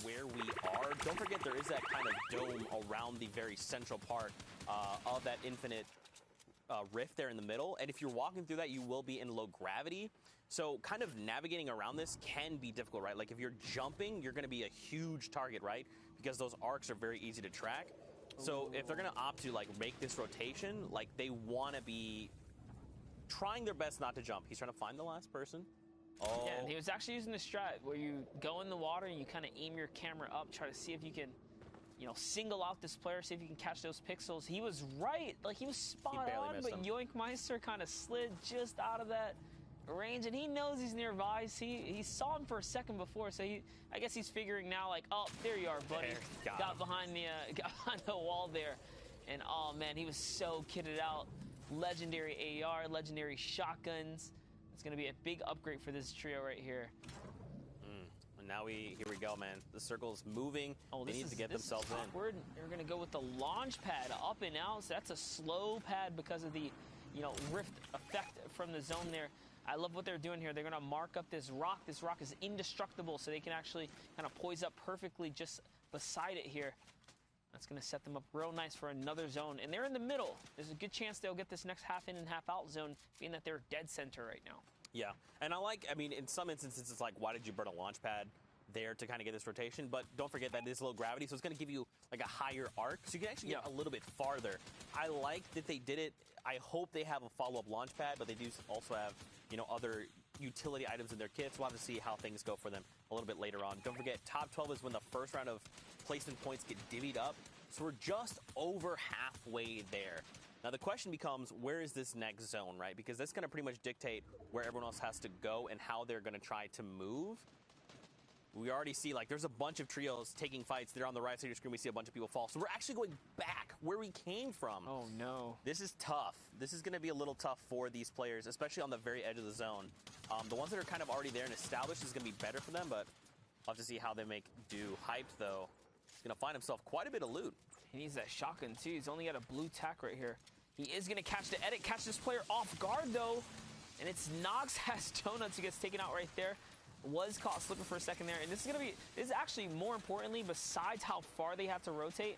where we are. Don't forget there is that kind of dome around the very central part of that infinite rift there in the middle, and if you're walking through that, you will be in low gravity. So kind of navigating around this can be difficult, right? Like if you're jumping, you're going to be a huge target, right? Because those arcs are very easy to track. So if they're going to opt to like make this rotation, like they want to be trying their best not to jump. He's trying to find the last person. Oh. Yeah, and he was actually using the strat where you go in the water and you kind of aim your camera up, try to see if you can, you know, single out this player, see if you can catch those pixels. He was right, like he was spot on, but Yoinkmeister kind of slid just out of that range, and he knows he's nearby. He saw him for a second before, so I guess he's figuring now, like, oh, there you are, buddy. Got behind the wall there, and oh man, he was so kitted out. Legendary AR, legendary shotguns. It's going to be a big upgrade for this trio right here. And now here we go, man. The circle's moving. Oh, they need to get themselves in. They're going to go with the launch pad up and out. So that's a slow pad because of the, you know, rift effect from the zone there. I love what they're doing here. They're going to mark up this rock. This rock is indestructible, so they can actually kind of poise up perfectly just beside it here. That's going to set them up real nice for another zone. And they're in the middle. There's a good chance they'll get this next half in and half out zone, being that they're dead center right now. Yeah, and I mean, in some instances, it's like, why did you burn a launch pad there to kind of get this rotation? But don't forget that it is low gravity, so it's going to give you like a higher arc, so you can actually get a little bit farther. I like that they did it. I hope they have a follow-up launch pad, but they do also have, you know, other utility items in their kits. We'll have to see how things go for them a little bit later on. Don't forget, top 12 is when the first round of placement points get divvied up, so we're just over halfway there. Now, the question becomes, where is this next zone, right? Because that's going to pretty much dictate where everyone else has to go and how they're going to try to move. We already see, like, there's a bunch of trios taking fights. They're on the right side of your screen. We see a bunch of people fall. So we're actually going back where we came from. Oh, no. This is tough. This is going to be a little tough for these players, especially on the very edge of the zone. The ones that are kind of already there and established is going to be better for them, but we'll have to see how they make do. Hyped, though, he's going to find himself quite a bit of loot. He needs that shotgun, too. He's only got a blue tack right here. He is going to catch the edit, catch this player off guard, though. And it's Nox has Donuts who gets taken out right there. Was caught slipping for a second there. And this is actually more importantly, besides how far they have to rotate,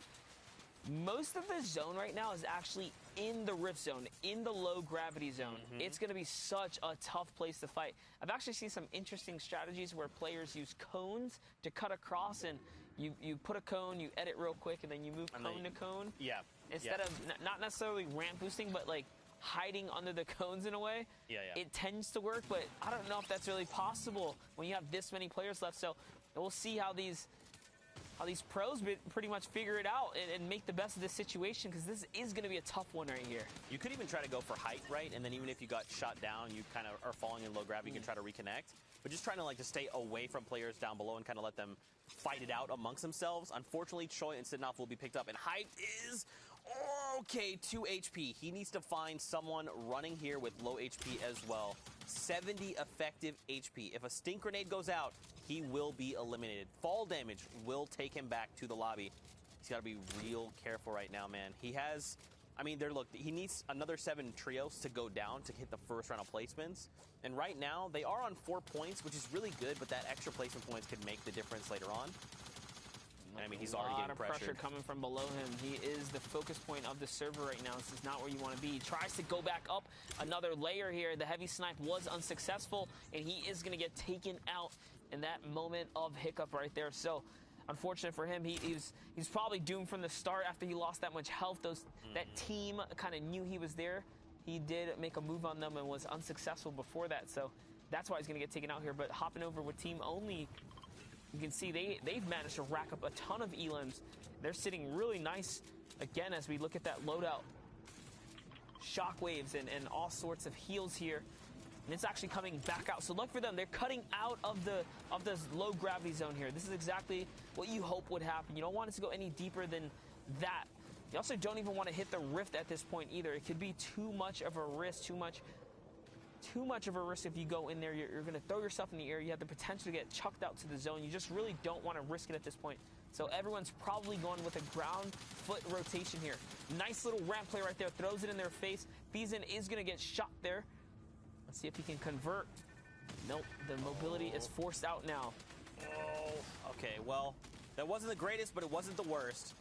most of the zone right now is actually in the rift zone, in the low gravity zone. It's going to be such a tough place to fight. I've actually seen some interesting strategies where players use cones to cut across, and you put a cone, you edit real quick, and then you move cone to cone. Yeah. Instead of not necessarily ramp boosting, but like hiding under the cones in a way. It tends to work, but I don't know if that's really possible when you have this many players left. So we'll see how these pros pretty much figure it out and make the best of this situation, because this is going to be a tough one right here. You could even try to go for height, right? And then even if you got shot down, you kind of are falling in low gravity, you can try to reconnect. But just trying to to stay away from players down below and kind of let them fight it out amongst themselves. Unfortunately, Choi and Sidnoff will be picked up, and Hype is okay, 2 HP. He needs to find someone running here with low HP as well. 70 effective HP. If a stink grenade goes out, he will be eliminated. Fall damage will take him back to the lobby. He's got to be real careful right now, man. He has, I mean, he needs another 7 trios to go down to hit the first round of placements. And right now, they are on 4 points, which is really good, but that extra placement points could make the difference later on. And I mean, he's already getting pressured. A lot of pressure coming from below him. He is the focus point of the server right now. This is not where you want to be. He tries to go back up another layer here. The heavy snipe was unsuccessful, and he is going to get taken out in that moment of hiccup right there. So, unfortunate for him, he's probably doomed from the start after he lost that much health. That team kind of knew he was there. He did make a move on them and was unsuccessful before that. So that's why he's going to get taken out here. But hopping over with team only, you can see they've managed to rack up a ton of elims. They're sitting really nice, again, as we look at that loadout. Shockwaves and all sorts of heals here. And it's actually coming back out. So look for them. They're cutting out of the low gravity zone here. This is exactly what you hope would happen. You don't want it to go any deeper than that. You also don't even want to hit the rift at this point either. It could be too much of a risk, too much of a risk if you go in there. You're going to throw yourself in the air. You have the potential to get chucked out to the zone. You just really don't want to risk it at this point. So everyone's probably going with a ground foot rotation here. Nice little ramp play right there. Throws it in their face. Fizen is going to get shot there. Let's see if he can convert. Nope, the mobility is forced out now. Oh, okay, well, That wasn't the greatest, but it wasn't the worst.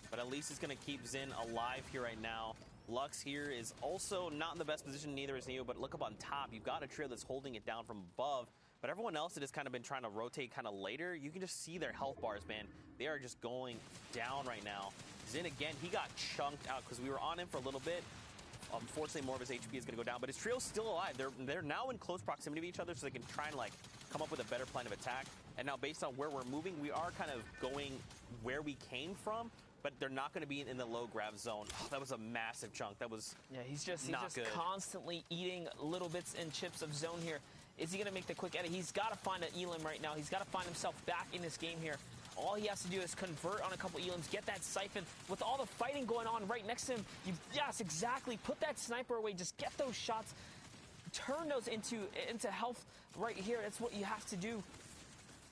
But at least it's going to keep Zin alive here right now. Lux here is also not in the best position, neither is Neo, but look up on top. You've got a trio that's holding it down from above. But everyone else that has kind of been trying to rotate kind of later, you can just see their health bars, man. They are just going down right now. Zin, again, he got chunked out because we were on him for a little bit. Unfortunately, more of his HP is going to go down, but his trio's still alive. They're now in close proximity to each other, so they can try and, like, come up with a better plan of attack. And now, based on where we're moving, we are kind of going where we came from, but they're not going to be in the low grav zone. Oh, that was a massive chunk. That was he's just good. Constantly eating little bits and chips of zone here. Is he going to make the quick edit? He's got to find an Elim right now. He's got to find himself back in this game here. All he has to do is convert on a couple Elims, get that siphon. With all the fighting going on right next to him, yes, exactly. Put that sniper away. Just get those shots. Turn those into health right here. That's what you have to do.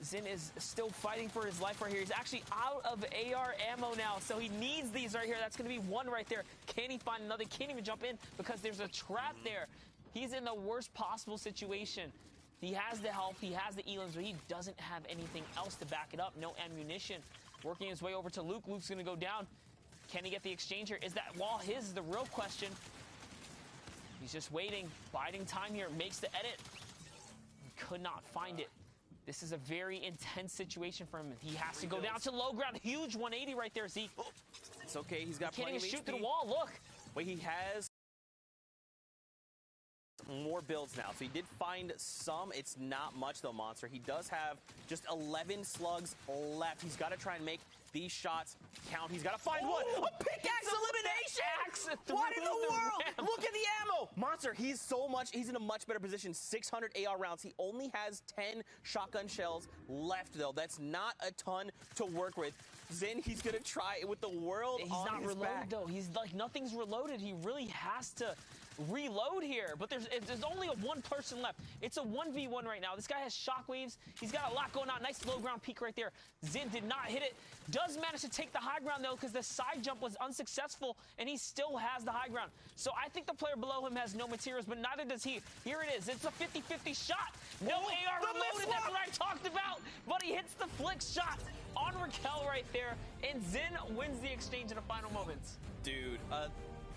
Zin is still fighting for his life right here. He's actually out of AR ammo now, so he needs these right here. That's going to be one right there. Can he find another? Can't even jump in because there's a trap there. He's in the worst possible situation. He has the health, he has the Elims, but he doesn't have anything else to back it up. No ammunition. Working his way over to Luke. Luke's going to go down. Can he get the exchange here? Is that wall his? The real question. He's just waiting, biding time here. Makes the edit. He could not find it. This is a very intense situation for him. He has to go down to low ground. Huge 180 right there, Zeke. It's okay. He's got plenty of HP. Can't even shoot through the wall. Look. Wait, he has more builds now. So he did find some. It's not much, though, Monster. He does have just 11 slugs left. He's got to try and make these shots count. He's got to find one. A pickaxe elimination! What in the world? Look at the ammo! Monster, he's in a much better position. 600 AR rounds. He only has 10 shotgun shells left, though. That's not a ton to work with. Zin, he's going to try it with the world on his back. He's not reloaded, though. He's like, nothing's reloaded. He really has to reload here, but there's only one person left. It's a 1v1 right now. This guy has shockwaves. He's got a lot going on. Nice low ground peek right there. Zin did not hit it. Does manage to take the high ground, though, because the side jump was unsuccessful, and he still has the high ground. So I think the player below him has no materials, but neither does he. Here it is. It's a 50-50 shot. No AR reloaded. That's what I talked about. But he hits the flick shot on Raquel right there, and Zin wins the exchange in the final moments. Dude,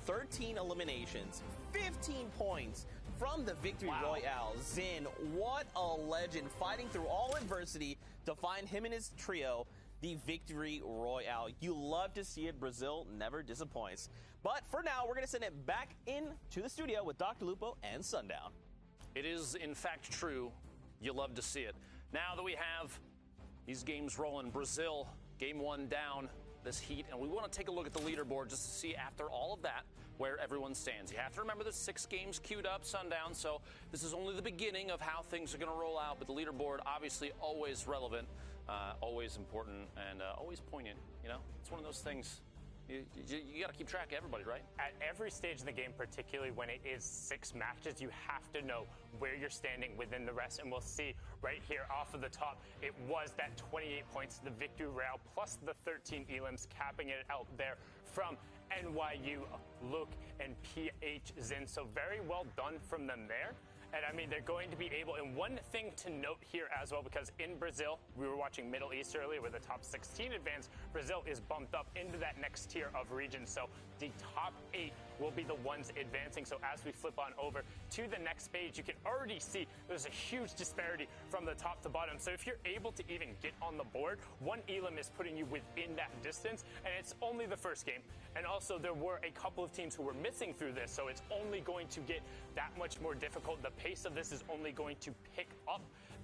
13 eliminations, 15 points from the Victory Royale. Zin, what a legend, fighting through all adversity to find him and his trio the Victory Royale. You love to see it. Brazil never disappoints. But for now, we're going to send it back into the studio with Dr. Lupo and Sundown. It is, in fact, true. You love to see it. Now that we have these games rolling, Brazil, game one down, this heat, and we want to take a look at the leaderboard just to see, after all of that, where everyone stands. You have to remember there's 6 games queued up, Sundown, so this is only the beginning of how things are going to roll out, but the leaderboard, obviously, always relevant, always important, and always poignant, you know? It's one of those things. You got to keep track of everybody, right? At every stage in the game, particularly when it is 6 matches, you have to know where you're standing within the rest. And we'll see right here off of the top, it was that 28 points, the Victory Royale, plus the 13 Elims, capping it out there from NYU, Luke, and PH Zin. So very well done from them there. And I mean, they're going to be able, and one thing to note here as well, because in Brazil, we were watching Middle East earlier where the top 16 advanced, Brazil is bumped up into that next tier of regions. So the top 8 will be the ones advancing. So as we flip on over to the next page, you can already see there's a huge disparity from the top to bottom. So if you're able to even get on the board, one Elim is putting you within that distance, and it's only the first game. And also there were a couple of teams who were missing through this, so it's only going to get that much more difficult. The pace of this is only going to pick up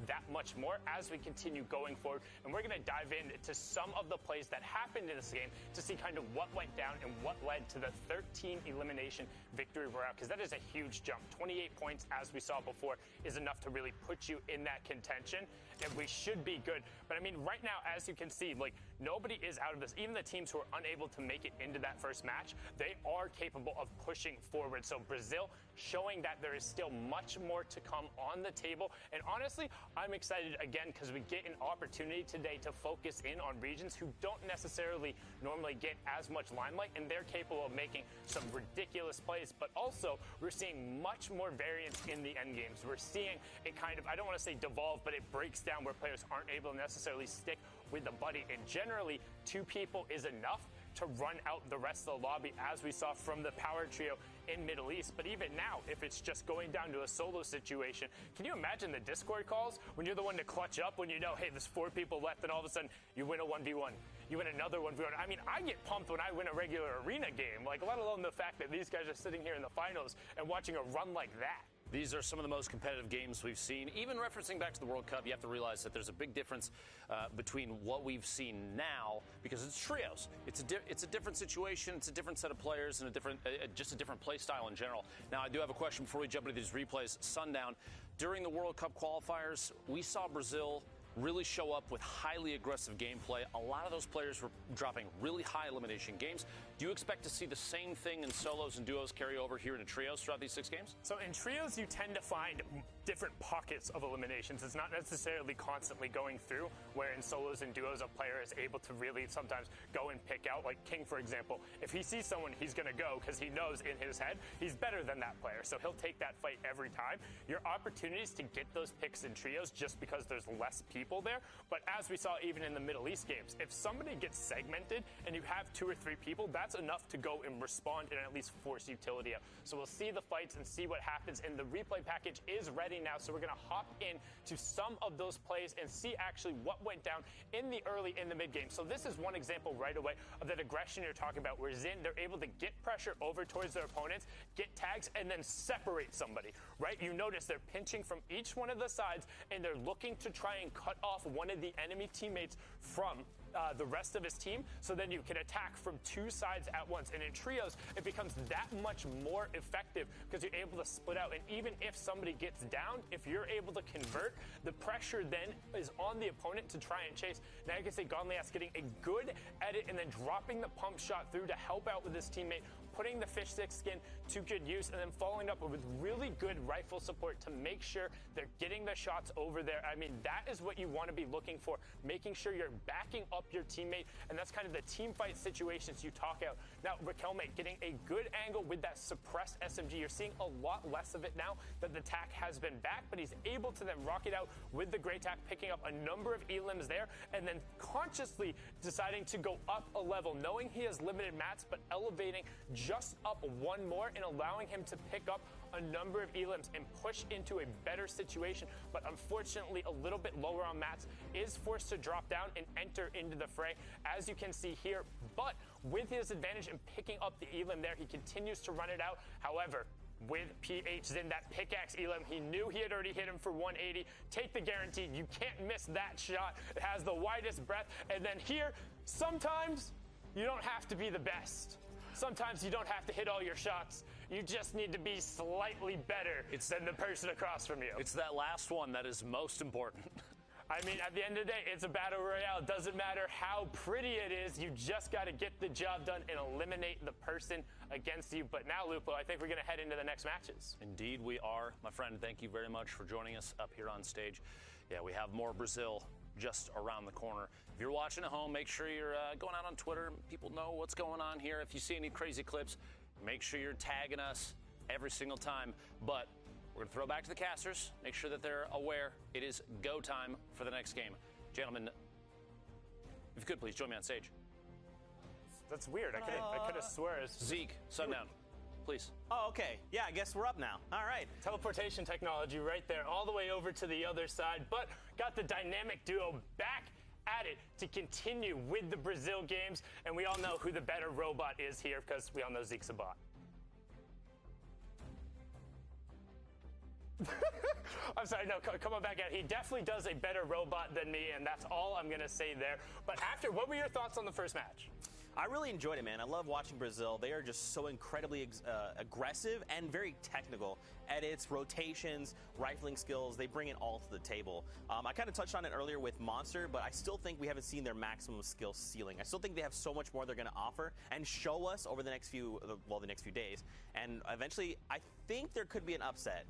that much more as we continue going forward. And we're going to dive into some of the plays that happened in this game to see kind of what went down and what led to the 13 elimination Victory Royale, because that is a huge jump. 28 points, as we saw before, is enough to really put you in that contention, and we should be good. But I mean, right now, as you can see, like, nobody is out of this. Even the teams who are unable to make it into that first match, they are capable of pushing forward. So Brazil showing that there is still much more to come on the table. And honestly, I'm excited again because we get an opportunity today to focus in on regions who don't necessarily normally get as much limelight, and they're capable of making some ridiculous plays. But also, we're seeing much more variance in the end games. We're seeing it kind of, I don't want to say devolve, but it breaks down where players aren't able to necessarily stick with a buddy, and generally 2 people is enough to run out the rest of the lobby, as we saw from the power trio in Middle East. But even now, if it's just going down to a solo situation, can you imagine the Discord calls when you're the one to clutch up, when you know, hey, there's 4 people left, and all of a sudden you win a 1v1, you win another 1v1. I mean, I get pumped when I win a regular arena game, like, let alone the fact that these guys are sitting here in the finals and watching a run like that. These are some of the most competitive games we've seen. Even referencing back to the World Cup, you have to realize that there's a big difference between what we've seen now, because it's trios. It's a different situation. It's a different set of players and just a different play style in general. Now, I do have a question before we jump into these replays. Sundown, during the World Cup qualifiers, we saw Brazil really show up with highly aggressive gameplay. A lot of those players were dropping really high elimination games. Do you expect to see the same thing in solos and duos carry over here into trios throughout these 6 games? So in trios, you tend to find different pockets of eliminations. It's not necessarily constantly going through, where in solos and duos, a player is able to really sometimes go and pick out, like King, for example. If he sees someone, he's going to go because he knows in his head he's better than that player. So he'll take that fight every time. Your opportunities to get those picks in trios just because there's less people there. But as we saw even in the Middle East games, if somebody gets segmented and you have 2 or 3 people, that's enough to go and respond and at least force utility out. So we'll see the fights and see what happens. And the replay package is ready now. So we're going to hop in to some of those plays and see actually what went down in the early and the mid game. So this is one example right away of that aggression you're talking about, where Zin, they're able to get pressure over towards their opponents, get tags, and then separate somebody, right? You notice they're pinching from each one of the sides, and they're looking to try and cut off one of the enemy teammates from the rest of his team, so then you can attack from 2 sides at once. And in trios, it becomes that much more effective because you're able to split out. And even if somebody gets down, if you're able to convert, the pressure then is on the opponent to try and chase. Now you can see Gonlias getting a good edit and then dropping the pump shot through to help out with his teammate, putting the fish stick skin to good use, and then following up with really good rifle support to make sure they're getting the shots over there. I mean, that is what you want to be looking for, making sure you're backing up your teammate, and that's kind of the team fight situations you talk out. Now, Riquelme getting a good angle with that suppressed SMG. You're seeing a lot less of it now that the tack has been back, but he's able to then rock it out with the great tack, picking up a number of elims there, and then consciously deciding to go up a level, knowing he has limited mats, but elevating just up 1 more and allowing him to pick up a number of elims and push into a better situation. But unfortunately, a little bit lower on mats, is forced to drop down and enter into the fray, as you can see here. But with his advantage in picking up the elim there, he continues to run it out. However, with PH Zin, that pickaxe elim, he knew he had already hit him for 180. Take the guaranteed. You can't miss that shot. It has the widest breadth. And then here, sometimes you don't have to be the best. Sometimes you don't have to hit all your shots. You just need to be slightly better than the person across from you. It's that last one that is most important. I mean, at the end of the day, it's a battle royale. It doesn't matter how pretty it is. You just got to get the job done and eliminate the person against you. But now, Lupo, I think we're going to head into the next matches. Indeed, we are. My friend, thank you very much for joining us up here on stage. Yeah, we have more Brazil just around the corner. If you're watching at home, make sure you're going out on Twitter. People know what's going on here. If you see any crazy clips, make sure you're tagging us every single time. But we're going to throw back to the casters, make sure that they're aware it is go time for the next game. Gentlemen, if you could please join me on stage. That's weird. I could have swore. Zeke, Sundown, please. Oh, okay. Yeah, I guess we're up now. All right. Teleportation technology right there, all the way over to the other side, but got the dynamic duo back at it to continue with the Brazil games, and we all know who the better robot is here because we all know Zeke's a bot. I'm sorry, no, come on back out. He definitely does a better robot than me, and that's all I'm going to say there. But after, what were your thoughts on the first match? I really enjoyed it, man. I love watching Brazil. They are just so incredibly aggressive and very technical. Edits, rotations, rifling skills, they bring it all to the table. I kind of touched on it earlier with Monster, but I still think we haven't seen their maximum skill ceiling. I still think they have so much more they're going to offer and show us over the next few days. And eventually, I think there could be an upset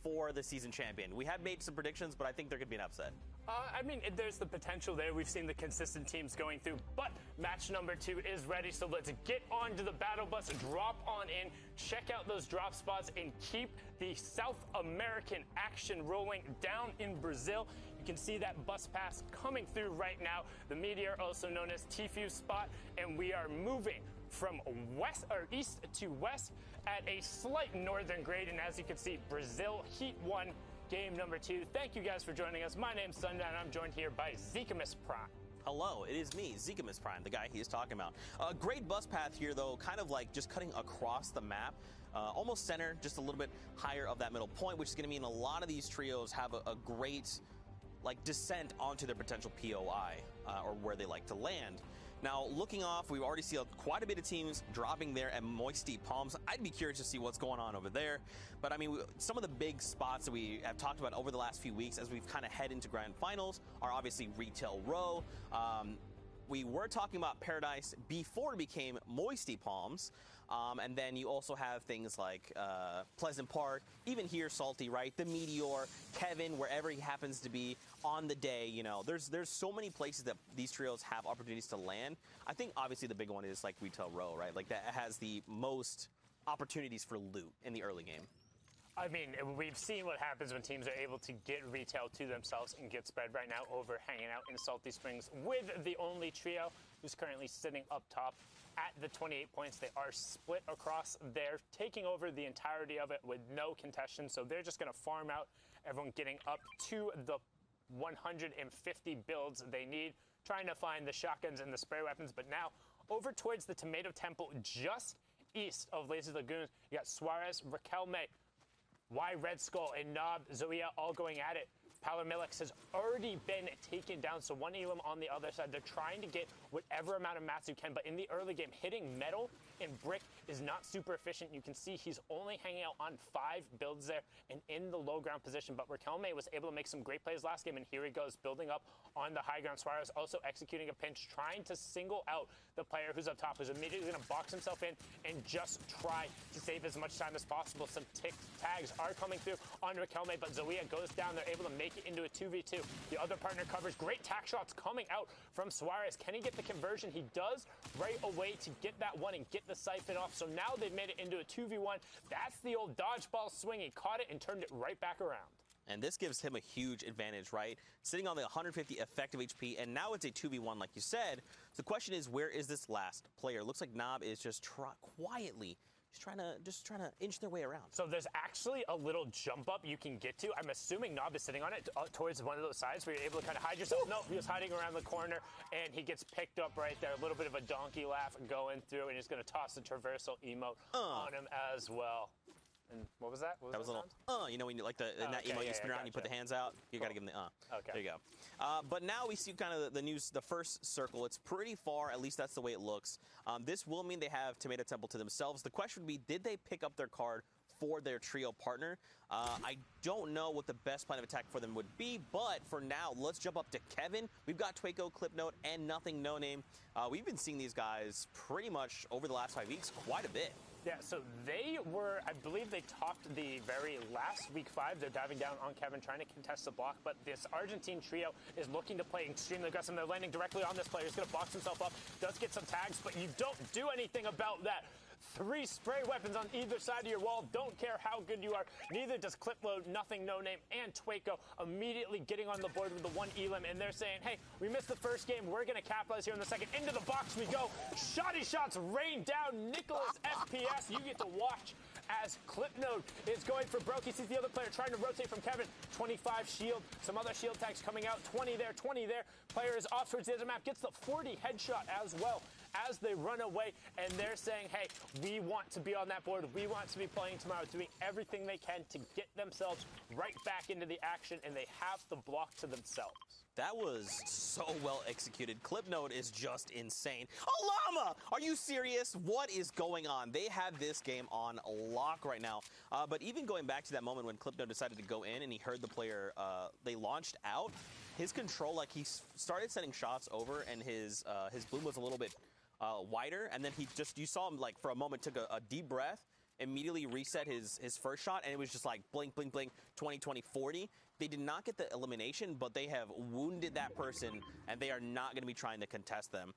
for the season champion. We have made some predictions, but I think there could be an upset. I mean, there's the potential there. We've seen the consistent teams going through, but match number 2 is ready, so let's get on to the battle bus, drop on in, check out those drop spots, and keep the South American action rolling down in Brazil. You You can see that bus pass coming through right now. The Meteor, also known as Tfue spot, and we are moving from west or east to west at a slight northern grade. And as you can see, Brazil Heat 1, game number 2. Thank you guys for joining us. My name's Sundown, and I'm joined here by RickMettaPro. Hello, it is me, RickMettaPro, the guy he is talking about. Great bus path here, though, kind of like just cutting across the map. Almost center, just a little bit higher of that middle point, which is going to mean a lot of these trios have a great descent onto their potential POI, or where they like to land. Now, looking off, we've already seen quite a bit of teams dropping there at Moisty Palms. I'd be curious to see what's going on over there. But, I mean, some of the big spots that we have talked about over the last few weeks as we've kind of head into grand finals are obviously Retail Row. We were talking about Paradise before it became Moisty Palms. And then you also have things like Pleasant Park, even here Salty, right? The Meteor, Kevin, wherever he happens to be on the day. You know, there's so many places that these trios have opportunities to land. I think obviously the big one is like Retail Row, right? Like that has the most opportunities for loot in the early game. I mean, we've seen what happens when teams are able to get retail to themselves and get spread right now over hanging out in Salty Springs with the only trio who's currently sitting up top at the 28 points. They are split across there, taking over the entirety of it with no contention. So they're just going to farm out, everyone getting up to the 150 builds they need, trying to find the shotguns and the spray weapons. But now over towards the Tomato Temple, just east of Lazy Lagoon, you got Suarez, Riquelme, Red Skull, and Knob, Zoea all going at it. Palermilix has already been taken down, so one Elam on the other side. They're trying to get whatever amount of mats you can, but in the early game, hitting metal and brick is not super efficient. You can see he's only hanging out on 5 builds there and in the low ground position, but Riquelme was able to make some great plays last game, and here he goes, building up on the high ground. Suarez also executing a pinch, trying to single out the player who's up top, who's immediately going to box himself in and just try to save as much time as possible. Some tags are coming through on Riquelme, but Zoea goes down. They're able to make it into a 2v2. The other partner covers. Great tack shots coming out from Suarez. Can he get the conversion? He does right away to get that one and get the siphon off. So now they've made it into a 2v1. That's the old dodgeball swing. He caught it and turned it right back around. And this gives him a huge advantage, right? Sitting on the 150 effective HP, and now it's a 2v1 like you said. So the question is, where is this last player? Looks like Knob is just quietly just trying to inch their way around. So there's actually a little jump up you can get to. I'm assuming Knob is sitting on it towards one of those sides where you're able to kind of hide yourself. No, he was hiding around the corner, and he gets picked up right there. A little bit of a donkey laugh going through, and he's going to toss the traversal emote on him as well. And what was that? That was a little, you know, when you like in that emote, you spin around, you put the hands out, you got to give him the Okay. There you go. But now we see kind of the first circle. It's pretty far, at least that's the way it looks. This will mean they have Tomato Temple to themselves. The question would be, did they pick up their card for their trio partner? I don't know what the best plan of attack for them would be, but for now, let's jump up to Kevin. We've got Twaco, Clipnote, and Nothing No Name. We've been seeing these guys pretty much over the last 5 weeks quite a bit. Yeah, so they were, I believe they topped the very last week 5. They're diving down on Kevin, trying to contest the block, but this Argentine trio is looking to play extremely aggressive. They're landing directly on this player. He's going to box himself up, does get some tags, but you don't do anything about that. 3 spray weapons on either side of your wall. Don't care how good you are. Neither does Clipload, Nothing No Name, and Twaco immediately getting on the board with the 1 Elam, and they're saying, hey, we missed the first game. We're going to capitalize here in the second. Into the box we go. Shoddy shots rain down. Nicholas FPS, you get to watch as Clipnote is going for broke. He sees the other player trying to rotate from Kevin. 25 shield. Some other shield tags coming out. 20 there, 20 there. Player is off towards the edge of the map. Gets the 40 headshot as well as they run away. And they're saying, hey, we want to be on that board. We want to be playing tomorrow, doing everything they can to get themselves right back into the action. And they have the block to themselves. That was so well executed. Clipnote is just insane. A llama! Are you serious? What is going on? They have this game on lock right now. But even going back to that moment when Clipnote decided to go in and he heard the player, they launched out, his control, like he started sending shots over and his bloom was a little bit wider. And then you saw him like for a moment took a deep breath, immediately reset his first shot, and it was just like blink, blink, blink, 20, 20, 40. They did not get the elimination, but they have wounded that person, and they are not going to be trying to contest them.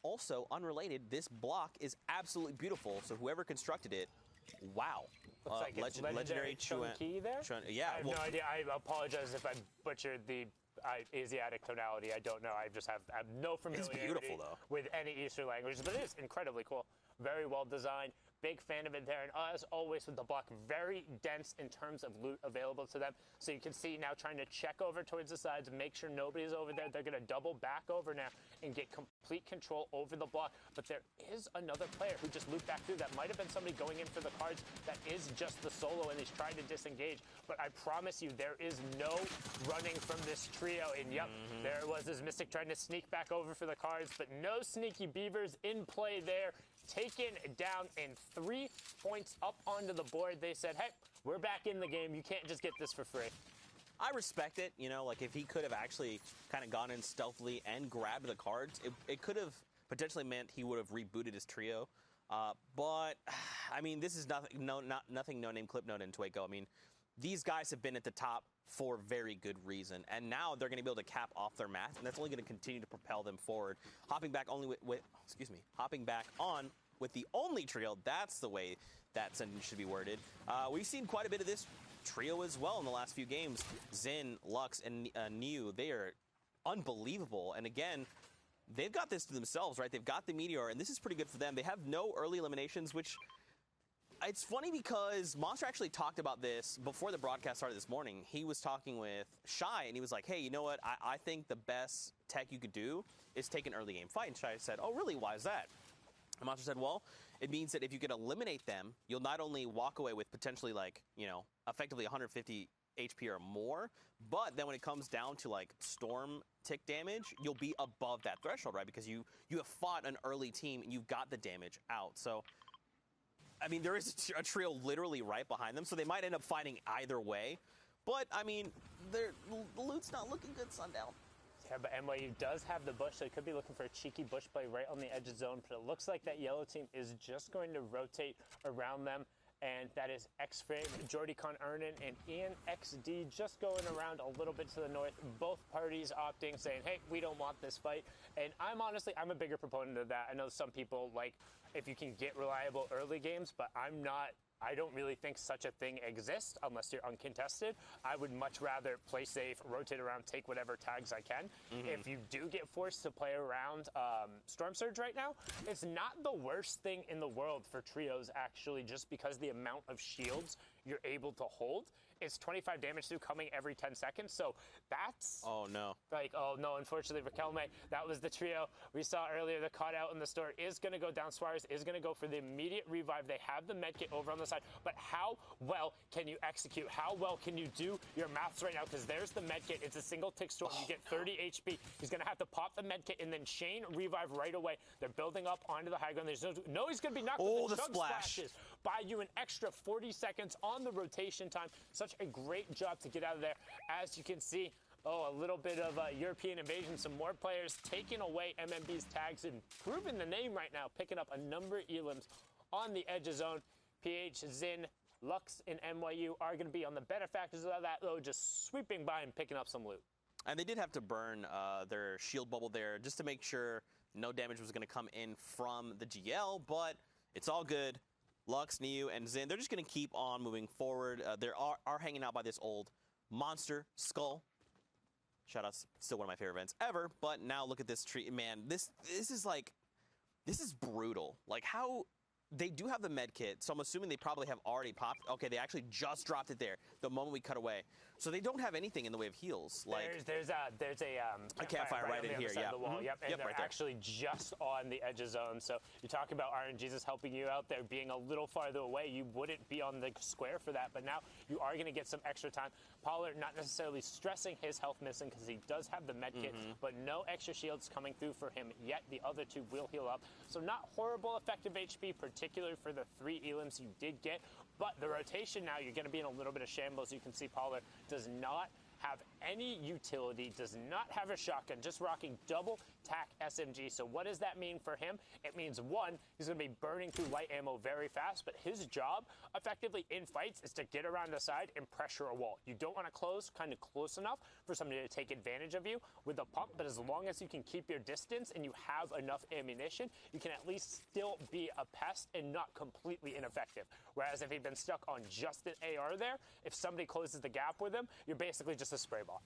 Also, unrelated, this block is absolutely beautiful, so whoever constructed it, Wow. Looks like it's legendary Chunky there. Yeah. I have no idea. I apologize if I butchered the Asiatic tonality. I don't know. I have no familiarity beautiful, though. with any Eastern languages, but it is incredibly cool. Very well designed. Big fan of it there. And as always with the block, very dense in terms of loot available to them. So you can see now trying to check over towards the sides, make sure nobody's over there. They're going to double back over now and get complete control over the block. But there is another player who just looped back through. That might have been somebody going in for the cards. That is just the solo, and he's trying to disengage. But I promise you, there is no running from this trio. And yep, there was this Mystic trying to sneak back over for the cards, but no Sneaky Beavers in play there. Taken down and 3 points up onto the board. They said, hey, we're back in the game. You can't just get this for free. I respect it. You know, like if he could have actually kind of gone in stealthily and grabbed the cards, it could have potentially meant he would have rebooted his trio. But, I mean, this is nothing no-name clip note in Twaco. I mean, these guys have been at the top for very good reason, and now they're going to be able to cap off their math, and that's only going to continue to propel them forward. Hopping back on with the only trio, that's the way that sentence should be worded. We've seen quite a bit of this trio as well in the last few games. Xin, Lux, and Niu, they are unbelievable, and again, they've got this to themselves, right? They've got the Meteor, and this is pretty good for them. They have no early eliminations, which... It's funny because Monster actually talked about this before the broadcast started this morning. He was talking with Shy, and he was like, hey, you know what? I think the best tech you could do is take an early game fight. And Shy said, oh, really? Why is that? And Monster said, well, it means that if you can eliminate them, you'll not only walk away with potentially, like, you know, effectively 150 HP or more, but then when it comes down to, like, storm tick damage, you'll be above that threshold, right? Because you have fought an early team, and you've got the damage out. So... I mean, there is a trio literally right behind them, so they might end up fighting either way. But, I mean, the loot's not looking good, Sundown. Yeah, but NYU does have the bush, so they could be looking for a cheeky bush play right on the edge of zone. But it looks like that yellow team is just going to rotate around them. And that is X-Frame, Jordy Con Ernan, and Ian XD just going around a little bit to the north. Both parties opting, saying, hey, we don't want this fight. And I'm a bigger proponent of that. I know some people like if you can get reliable early games, but I don't really think such a thing exists unless you're uncontested. I would much rather play safe, rotate around, take whatever tags I can. If you do get forced to play around Storm Surge right now, it's not the worst thing in the world for trios, actually, just because the amount of shields you're able to hold. It's 25 damage through coming every 10 seconds, so that's... Oh, no. Like, oh, no, unfortunately, Raquelme, that was the trio we saw earlier. The caught out in the store is going to go down. Suarez is going to go for the immediate revive. They have the medkit over on the side, but how well can you execute? How well can you do your maths right now? Because there's the medkit. It's a single tick storm. You get 30 HP. He's going to have to pop the medkit and then chain revive right away. They're building up onto the high ground. There's no he's going to be knocked. Oh, the the splash. Splashes buy you an extra 40 seconds on the rotation time. Such a great job to get out of there. As you can see, a little bit of European invasion. Some more players taking away MMB's tags and proving the name right now, picking up a number of elims on the edge of zone. PH, Xin, Lux, and NYU are going to be on the benefactors of that, though, just sweeping by and picking up some loot. And they did have to burn their shield bubble there just to make sure no damage was going to come in from the GL, but it's all good. Lux, Niu, and Xin, they're just going to keep on moving forward. They are hanging out by this old monster skull. Shoutouts, still one of my favorite events ever. But now look at this tree. Man, this is brutal. Like, how... They do have the med kit, so I'm assuming they probably have already popped. Okay, they actually just dropped it there the moment we cut away. So they don't have anything in the way of heals. Like there's a campfire right in here. Yeah, the wall. Yep, and they're right there. Actually just on the edge of zone. So you talk about RNGesus helping you out there, being a little farther away. You wouldn't be on the square for that, but now you are going to get some extra time. Pollard not necessarily stressing his health missing because he does have the med kit, but no extra shields coming through for him yet. The other two will heal up. So not horrible effective HP, particularly for the 3 elims you did get. But the rotation now, you're going to be in a little bit of shambles. You can see Pollard does not have any utility, does not have a shotgun, just rocking double tack SMG. So what does that mean for him? It means, one, he's going to be burning through light ammo very fast, but his job effectively in fights is to get around the side and pressure a wall. You don't want to close kind of close enough for somebody to take advantage of you with a pump, but as long as you can keep your distance and you have enough ammunition, you can at least still be a pest and not completely ineffective. Whereas if he'd been stuck on just an AR there, if somebody closes the gap with him, you're basically just a spray ball.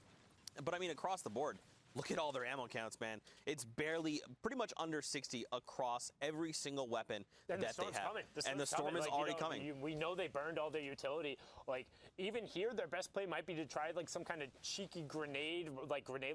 But I mean, across the board, look at all their ammo counts, man. It's barely, pretty much under 60 across every single weapon that they have. And the storm is already coming. We know they burned all their utility. Like, even here, their best play might be to try, like, some kind of cheeky grenade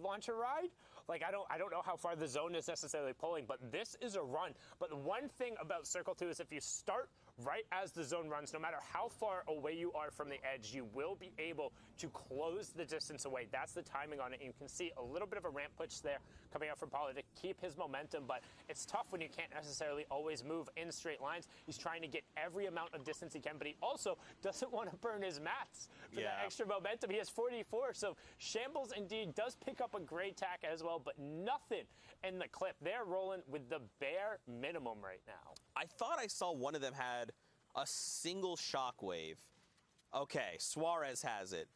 launcher ride. Like, I don't know how far the zone is necessarily pulling, but this is a run. But the one thing about Circle 2 is if you start right as the zone runs, no matter how far away you are from the edge, you will be able to close the distance away. That's the timing on it. And you can see a little bit of a ramp push there coming out from Pollard to keep his momentum, but it's tough when you can't necessarily always move in straight lines. He's trying to get every amount of distance he can, but he also doesn't want to burn his mats for that extra momentum. He has 44, so Shambles indeed does pick up a great tack as well, but nothing in the clip. They're rolling with the bare minimum right now. I thought I saw one of them had a single shockwave. Okay, Suarez has it.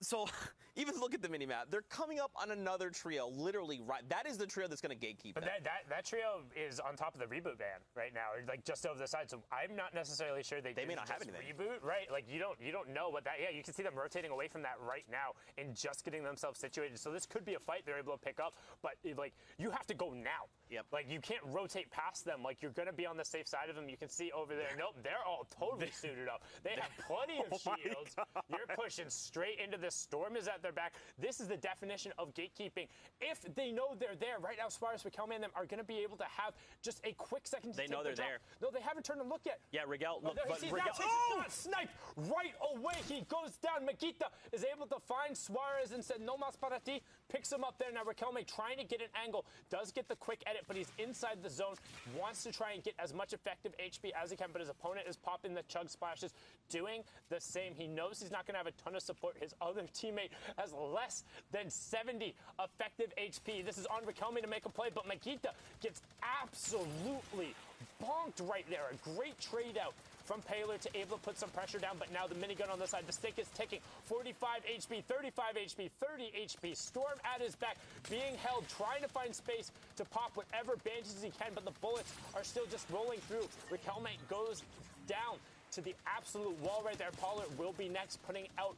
So, even look at the minimap. They're coming up on another trio, literally right. That is the trio that's going to gatekeep. But that trio is on top of the reboot ban right now, like just over the side. So I'm not necessarily sure they may not have anything. Reboot, right? Like you don't know what that. Yeah, you can see them rotating away from that right now and just getting themselves situated. So this could be a fight they're able to pick up, but like you have to go now. Yep. Like you can't rotate past them. Like you're going to be on the safe side of them. You can see over there. Nope, they're all totally suited up. They have plenty of shields. You're pushing straight into this. Storm is at their back. This is the definition of gatekeeping. If they know they're there, right now Suarez, Riquelme, and them are going to be able to have just a quick second to They know they're there. No, they haven't turned and looked yet. Yeah, Rigel, look, but Rigel got sniped right away. He goes down. Makita is able to find Suarez and said, no mas para ti. Picks him up there. Now Riquelme trying to get an angle. Does get the quick edit, but he's inside the zone. Wants to try and get as much effective HP as he can, but his opponent is popping the chug splashes, doing the same. He knows he's not going to have a ton of support. His other teammate has less than 70 effective HP. This is on Riquelme to make a play, but Makita gets absolutely bonked right there. A great trade out from Paler to able to put some pressure down, but now the minigun on the side, the stick is ticking. 45 HP, 35 HP, 30 HP. Storm at his back, being held, trying to find space to pop whatever bandages he can, but the bullets are still just rolling through. Riquelme goes down to the absolute wall right there. Pollard will be next, putting out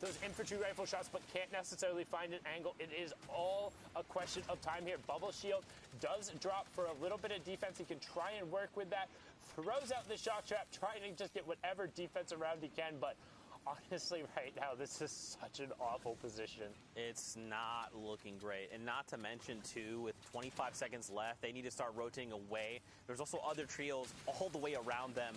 those infantry rifle shots, but can't necessarily find an angle. It is all a question of time here. Bubble shield does drop for a little bit of defense. He can try and work with that. Throws out the shock trap, trying to just get whatever defense around he can, but honestly, right now, this is such an awful position. It's not looking great. And not to mention, too, with 25 seconds left, they need to start rotating away. There's also other trios all the way around them.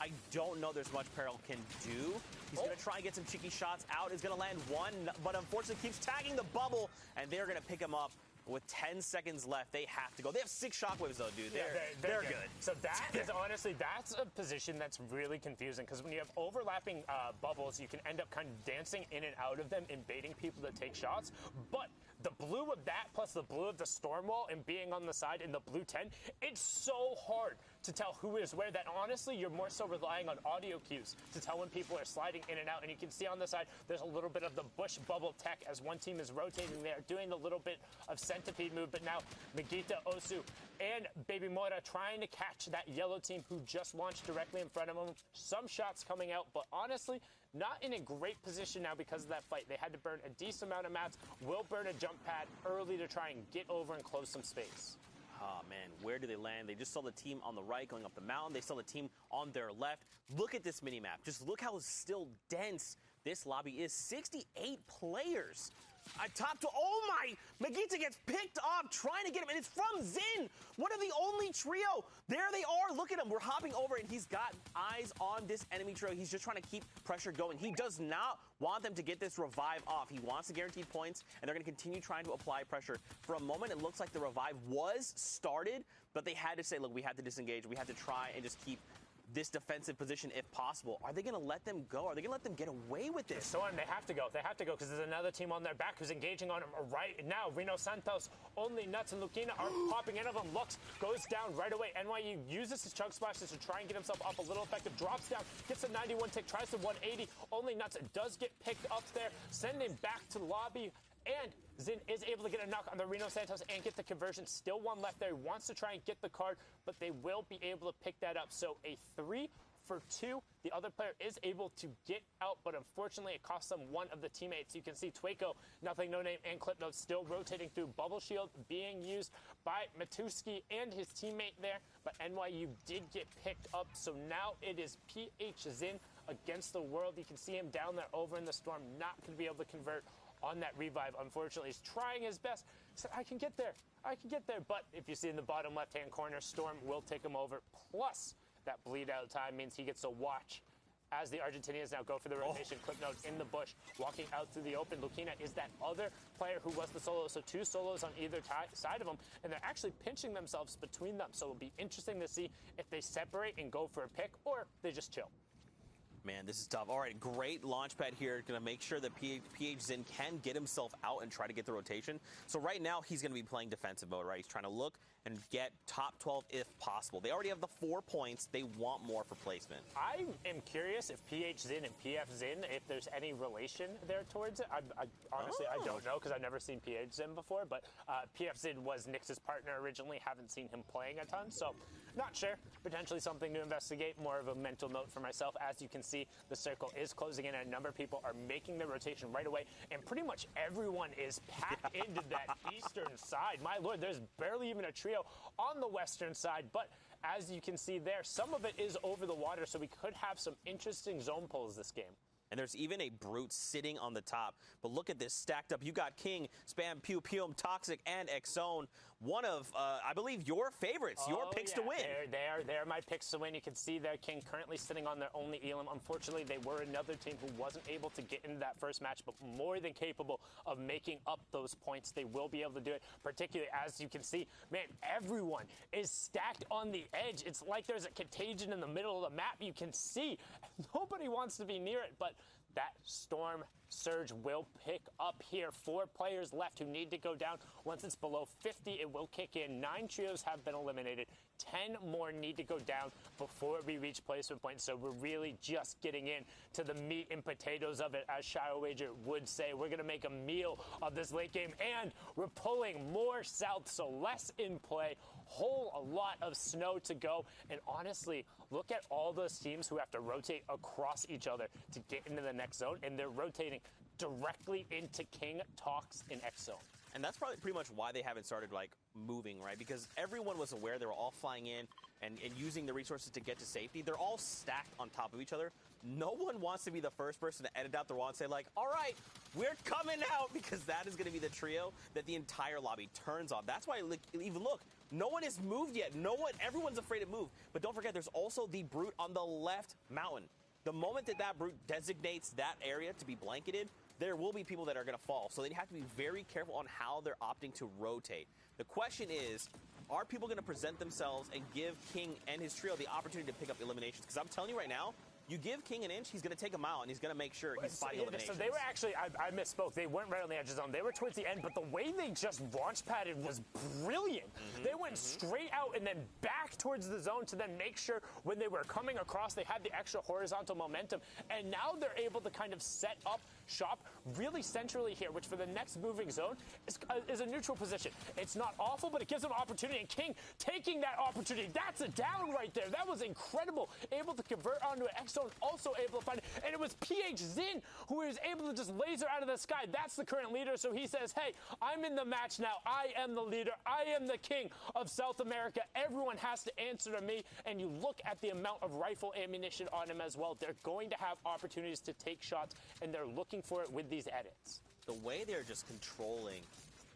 I don't know there's much Peril can do. He's going to try and get some cheeky shots out. He's going to land one, but unfortunately keeps tagging the bubble, and they're going to pick him up. With 10 seconds left, they have to go. They have 6 shockwaves, though, dude. They're good. So that is honestly, that's a position that's really confusing because when you have overlapping bubbles, you can end up kind of dancing in and out of them and baiting people to take shots. But the blue of that plus the blue of the storm wall and being on the side in the blue 10, it's so hard to tell who is where that honestly you're more so relying on audio cues to tell when people are sliding in and out. And you can see on the side there's a little bit of the bush bubble tech as one team is rotating there, doing a little bit of centipede move. But now Magita, Osu, and Baby Mora trying to catch that yellow team who just launched directly in front of them. Some shots coming out, but honestly, not in a great position now because of that fight. They had to burn a decent amount of mats, will burn a jump pad early to try and get over and close some space. Oh, man, where do they land? They just saw the team on the right going up the mountain. They saw the team on their left. Look at this minimap. Just look how still dense this lobby is. 68 players. Top to, oh my, Magita gets picked up trying to get him, and it's from Zin, one of the only trio. There they are, look at him. We're hopping over, and he's got eyes on this enemy trio. He's just trying to keep pressure going. He does not want them to get this revive off. He wants the guaranteed points, and they're going to continue trying to apply pressure. For a moment, it looks like the revive was started, but they had to say, look, we had to disengage. We had to try and just keep this defensive position if possible. Are they going to let them go? Are they going to let them get away with this? Storm, they have to go. They have to go because there's another team on their back who's engaging on them right now. Reno Santos, Only Nuts, and Lucina are popping in of them. Lux goes down right away. NYU uses his chug splashes to try and get himself up a little effective. Drops down, gets a 91 tick, tries the 180. Only Nuts does get picked up there. Send him back to the lobby. And Zin is able to get a knock on the Reno Santos and get the conversion. Still one left there. He wants to try and get the card, but they will be able to pick that up. So a 3 for 2. The other player is able to get out, but unfortunately it costs them one of the teammates. You can see Twaco, Nothing, No Name, and Clipnote still rotating through. Bubble Shield being used by Matuski and his teammate there, but NYU did get picked up. So now it is PH Zin against the world. You can see him down there over in the Storm, not going to be able to convert on that revive. Unfortunately, he's trying his best. He said, I can get there. But if you see in the bottom left-hand corner, Storm will take him over. Plus, that bleed out time means he gets to watch as the Argentinians now go for the rotation. Clipnote in the bush, walking out through the open. Lucina is that other player who was the solo. So 2 solos on either side of them, and they're actually pinching themselves between them. So it'll be interesting to see if they separate and go for a pick or they just chill. Man, this is tough. All right, great launch pad here. Going to make sure that PH Zin can get himself out and try to get the rotation. So right now, he's going to be playing defensive mode, right? He's trying to look and get top 12 if possible. They already have the 4 points. They want more for placement. I am curious if PH Zin and PF Zin, if there's any relation there towards it. I honestly, I don't know because I've never seen PH Zin before, but PF Zin was Nyx's partner originally. Haven't seen him playing a ton, so not sure. Potentially something to investigate. More of a mental note for myself. As you can see, the circle is closing in and a number of people are making the rotation right away, and pretty much everyone is packed into that eastern side. My lord, there's barely even a trio on the western side, but as you can see there, some of it is over the water, so we could have some interesting zone pulls this game. And there's even a Brute sitting on the top. But look at this stacked up. You got King, Spam, Pew, Pewum, Toxic, and Exone. One of, I believe, your favorites, your picks to win. They're my picks to win. You can see there, King currently sitting on their only Elam. Unfortunately, they were another team who wasn't able to get into that first match, but more than capable of making up those points. They will be able to do it, particularly as you can see. Man, everyone is stacked on the edge. It's like there's a contagion in the middle of the map. You can see nobody wants to be near it, but that Storm Surge will pick up here. 4 players left who need to go down. Once it's below 50, it will kick in. 9 trios have been eliminated. 10 more need to go down before we reach placement points. So we're really just getting in to the meat and potatoes of it, as Shadow Wager would say. We're going to make a meal of this late game, and we're pulling more south, so less in play. A lot of snow to go, and honestly, look at all those teams who have to rotate across each other to get into the next zone, and they're rotating directly into King, Tox, and X zone. And that's probably pretty much why they haven't started, like, moving, right? Because everyone was aware they were all flying in and using the resources to get to safety. They're all stacked on top of each other. No one wants to be the first person to edit out the wall and say, like, all right, we're coming out, because that is going to be the trio that the entire lobby turns on. That's why, even look, no one has moved yet. Everyone's afraid to move. But don't forget, there's also the Brute on the left mountain. The moment that Brute designates that area to be blanketed, there will be people that are going to fall. So they have to be very careful on how they're opting to rotate. The question is, are people going to present themselves and give King and his trio the opportunity to pick up eliminations? Because I'm telling you right now, you give King an inch, he's going to take a mile, and he's going to make sure he's fighting eliminations. So they were actually, I misspoke. They weren't right on the edge of the zone. They were towards the end, but the way they just launch padded was brilliant. They went straight out and then back towards the zone to then make sure when they were coming across, they had the extra horizontal momentum. And now they're able to kind of set up shop really centrally here, which for the next moving zone is a neutral position. It's not awful, but it gives them opportunity. And King taking that opportunity. That's a down right there. That was incredible. Able to convert onto an X zone, also able to find it. And it was PH Zin who was able to just laser out of the sky. That's the current leader. So he says, hey, I'm in the match now. I am the leader. I am the king of South America. Everyone has to answer to me. And you look at the amount of rifle ammunition on him as well. They're going to have opportunities to take shots, and they're looking for it with these edits. The way they're just controlling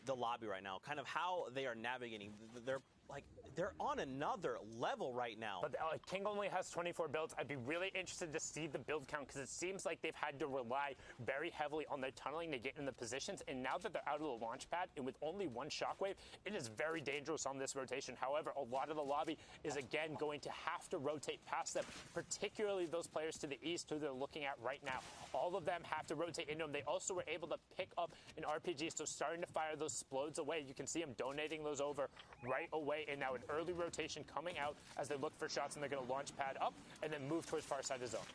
the lobby right now, kind of how they are navigating, they're like, they're on another level right now. But King only has 24 builds. I'd be really interested to see the build count because it seems like they've had to rely very heavily on their tunneling to get in the positions. And now that they're out of the launch pad and with only one shockwave, it is very dangerous on this rotation. However, a lot of the lobby is again going to have to rotate past them, particularly those players to the east who they're looking at right now. All of them have to rotate into them. They also were able to pick up an RPG, so starting to fire those explodes away. You can see them donating those over right away, and now an early rotation coming out as they look for shots, and they're going to launch pad up and then move towards far side of the zone.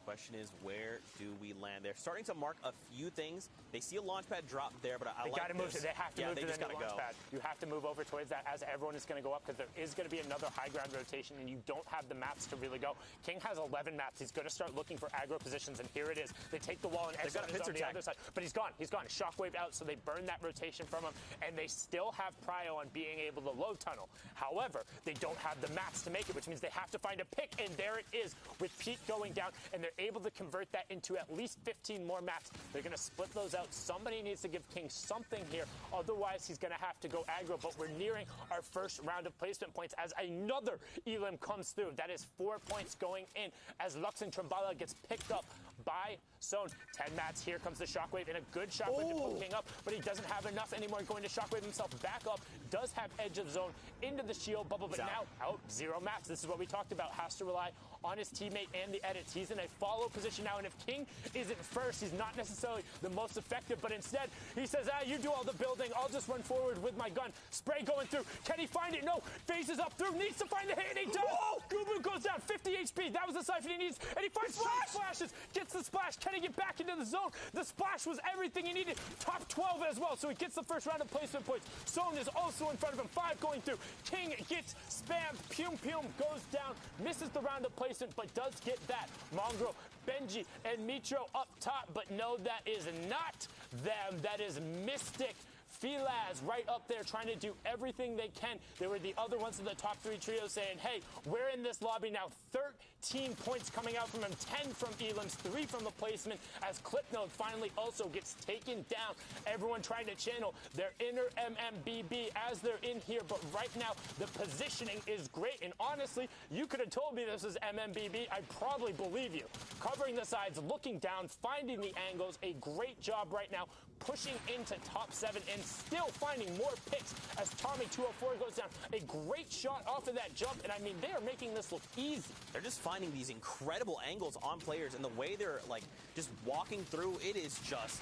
Question is, where do we land? They're starting to mark a few things. They see a launch pad drop there, but I like gotta move. They have to move to the new launch pad. You have to move over towards that as everyone is going to go up because there is going to be another high ground rotation, and you don't have the maps to really go. King has 11 maps. He's going to start looking for aggro positions, and here it is. They take the wall and exit on the other side, but he's gone. He's gone. Shockwave out, so they burn that rotation from him, and they still have prio on being able to low tunnel. However, they don't have the maps to make it, which means they have to find a pick, and there it is with Pete going down, and they're able to convert that into at least 15 more maps. They're going to split those out. Somebody needs to give King something here. Otherwise, he's going to have to go aggro. But we're nearing our first round of placement points as another Elim comes through. That is 4 points going in as Lux and Trambala gets picked up by Zone. 10 mats. Here comes the Shockwave and a good Shockwave to pull King up, but he doesn't have enough anymore. Going to Shockwave himself back up. Does have edge of Zone into the shield bubble, but now out 0 mats. This is what we talked about. Has to rely on his teammate and the edits. He's in a follow position now, and if King isn't first, he's not necessarily the most effective, but instead he says, you do all the building, I'll just run forward with my gun. Spray going through. Can he find it? No. Faces up through. Needs to find the hit, and he does. Gubu goes down. 50 HP. That was the siphon he needs, and he finds splashes. Gets the splash. Can he get back into the zone? The splash was everything he needed. Top 12 as well, so he gets the first round of placement points. Zone is also in front of him. 5 going through. King gets spammed. Pum goes down. Misses the round of placement, but does get that. Mongrel, Benji, and Mitro up top, but no, that is not them. That is Mystic. Filaz right up there trying to do everything they can. They were the other ones in the top 3 trio saying, hey, we're in this lobby now. 13 points coming out from him, 10 from Elam's, 3 from the placement as Clipnode finally also gets taken down. Everyone trying to channel their inner MMBB as they're in here, but right now the positioning is great, and honestly, you could have told me this is MMBB. I'd probably believe you. Covering the sides, looking down, finding the angles, a great job right now, pushing into top 7 and still finding more picks as Tommy 204 goes down. A great shot off of that jump, and I mean, they are making this look easy. They're just finding these incredible angles on players, and the way they're like just walking through, it is just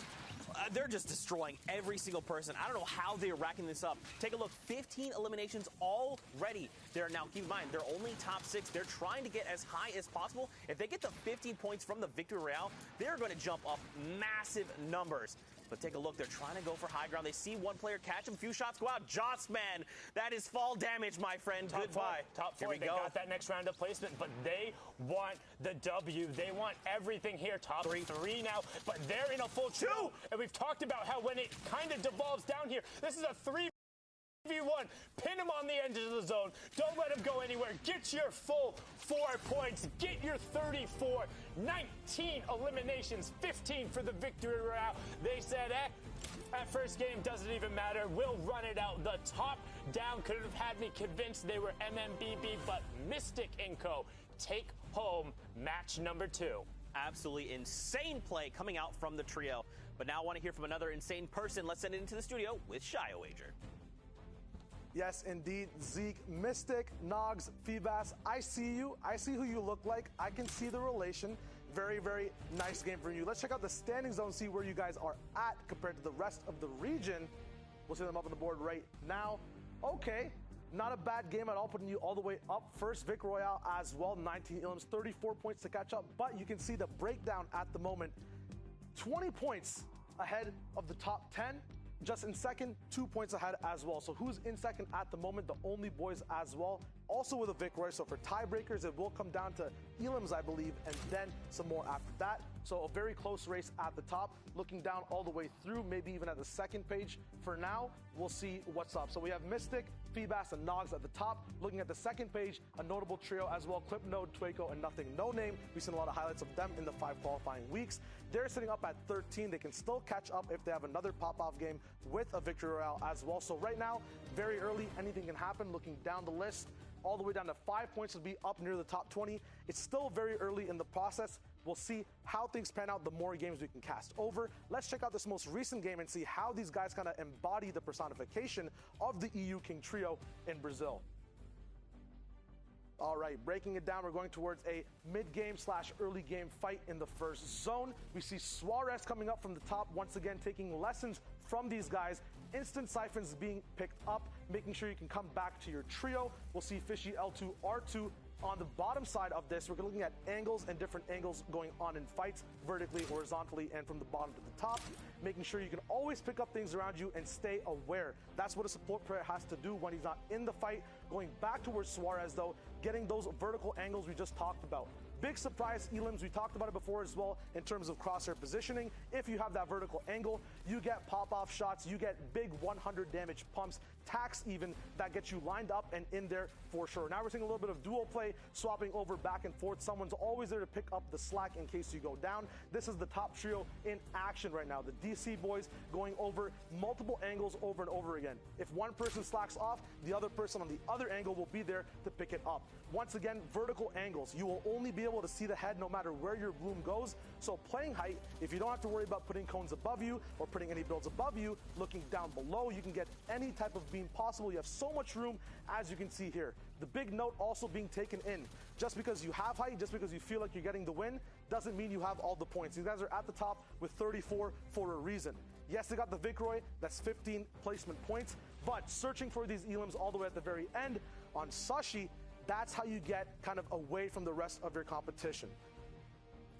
they're just destroying every single person. I don't know how they're racking this up. Take a look, 15 eliminations already. They're now, keep in mind, they're only top 6. They're trying to get as high as possible. If they get the 15 points from the Victory Royale, they're going to jump up massive numbers. But take a look, they're trying to go for high ground. They see one player catch him, few shots go out. Jossman, that is fall damage, my friend. Goodbye. Top 4, they got that next round of placement, but they want the W. They want everything here. Top 3 now, but they're in a full 2. And we've talked about how when it kind of devolves down here, this is a 3v1. Pin him on the edge of the zone. Don't let him go anywhere. Get your full 4 points. Get your 34. 19 eliminations. 15 for the Victory Royale. They said, that first game doesn't even matter. We'll run it out. The top down could have had me convinced they were MMBB, but Mystic & Co. take home match number 2. Absolutely insane play coming out from the trio. But now I want to hear from another insane person. Let's send it into the studio with Shiowager. Yes, indeed, Zeke, Mystic, Nogs, Feebas, I see you. I see who you look like. I can see the relation. Very, very nice game for you. Let's check out the standing zone, see where you guys are at compared to the rest of the region. We'll see them up on the board right now. Okay, not a bad game at all, putting you all the way up. First Vic Royale as well, 19 Ilms, 34 points to catch up. But you can see the breakdown at the moment. 20 points ahead of the top 10. Just in second, 2 points ahead as well. So who's in second at the moment? The only boys as well. also with a Vic Roy. So for tiebreakers, it will come down to elims, I believe, and then some more after that. So a very close race at the top, looking down all the way through, maybe even at the second page. For now, we'll see what's up. So we have Mystic, Feebas, and Nogs at the top. Looking at the second page, a notable trio as well, Clipnode, Twaco, and Nothing No Name. We've seen a lot of highlights of them in the 5 qualifying weeks. They're sitting up at 13. They can still catch up if they have another pop-off game with a Victory Royale as well. So right now, very early, anything can happen. Looking down the list, all the way down to 5 points to be up near the top 20. It's still very early in the process. We'll see how things pan out the more games we can cast over. Let's check out this most recent game and see how these guys kind of embody the personification of the EU King Trio in Brazil. All right, breaking it down, we're going towards a mid-game / early game fight in the first zone. We see Suarez coming up from the top, once again taking lessons from these guys. Instant siphons being picked up, making sure you can come back to your trio. We'll see Fishy L2, R2 on the bottom side of this. We're looking at angles and different angles going on in fights, vertically, horizontally, and from the bottom to the top, making sure you can always pick up things around you and stay aware. That's what a support player has to do when he's not in the fight. Going back towards Suarez, though, getting those vertical angles we just talked about. Big surprise elims, we talked about it before as well in terms of crosshair positioning. If you have that vertical angle, you get pop-off shots, you get big 100 damage pumps, tax even, that gets you lined up and in there for sure. Now we're seeing a little bit of dual play, swapping over back and forth. Someone's always there to pick up the slack in case you go down. This is the top trio in action right now. The DC boys going over multiple angles over and over again. If one person slacks off, the other person on the other angle will be there to pick it up. Once again, vertical angles. You will only be able to see the head no matter where your bloom goes. So playing height, if you don't have to worry about putting cones above you or putting any builds above you, looking down below, you can get any type of beam possible. You have so much room, as you can see here. The big note also being taken in. Just because you have height, just because you feel like you're getting the win, doesn't mean you have all the points. These guys are at the top with 34 for a reason. Yes, they got the Vic Roy, that's 15 placement points, but searching for these elims all the way at the very end on Sashi, that's how you get kind of away from the rest of your competition.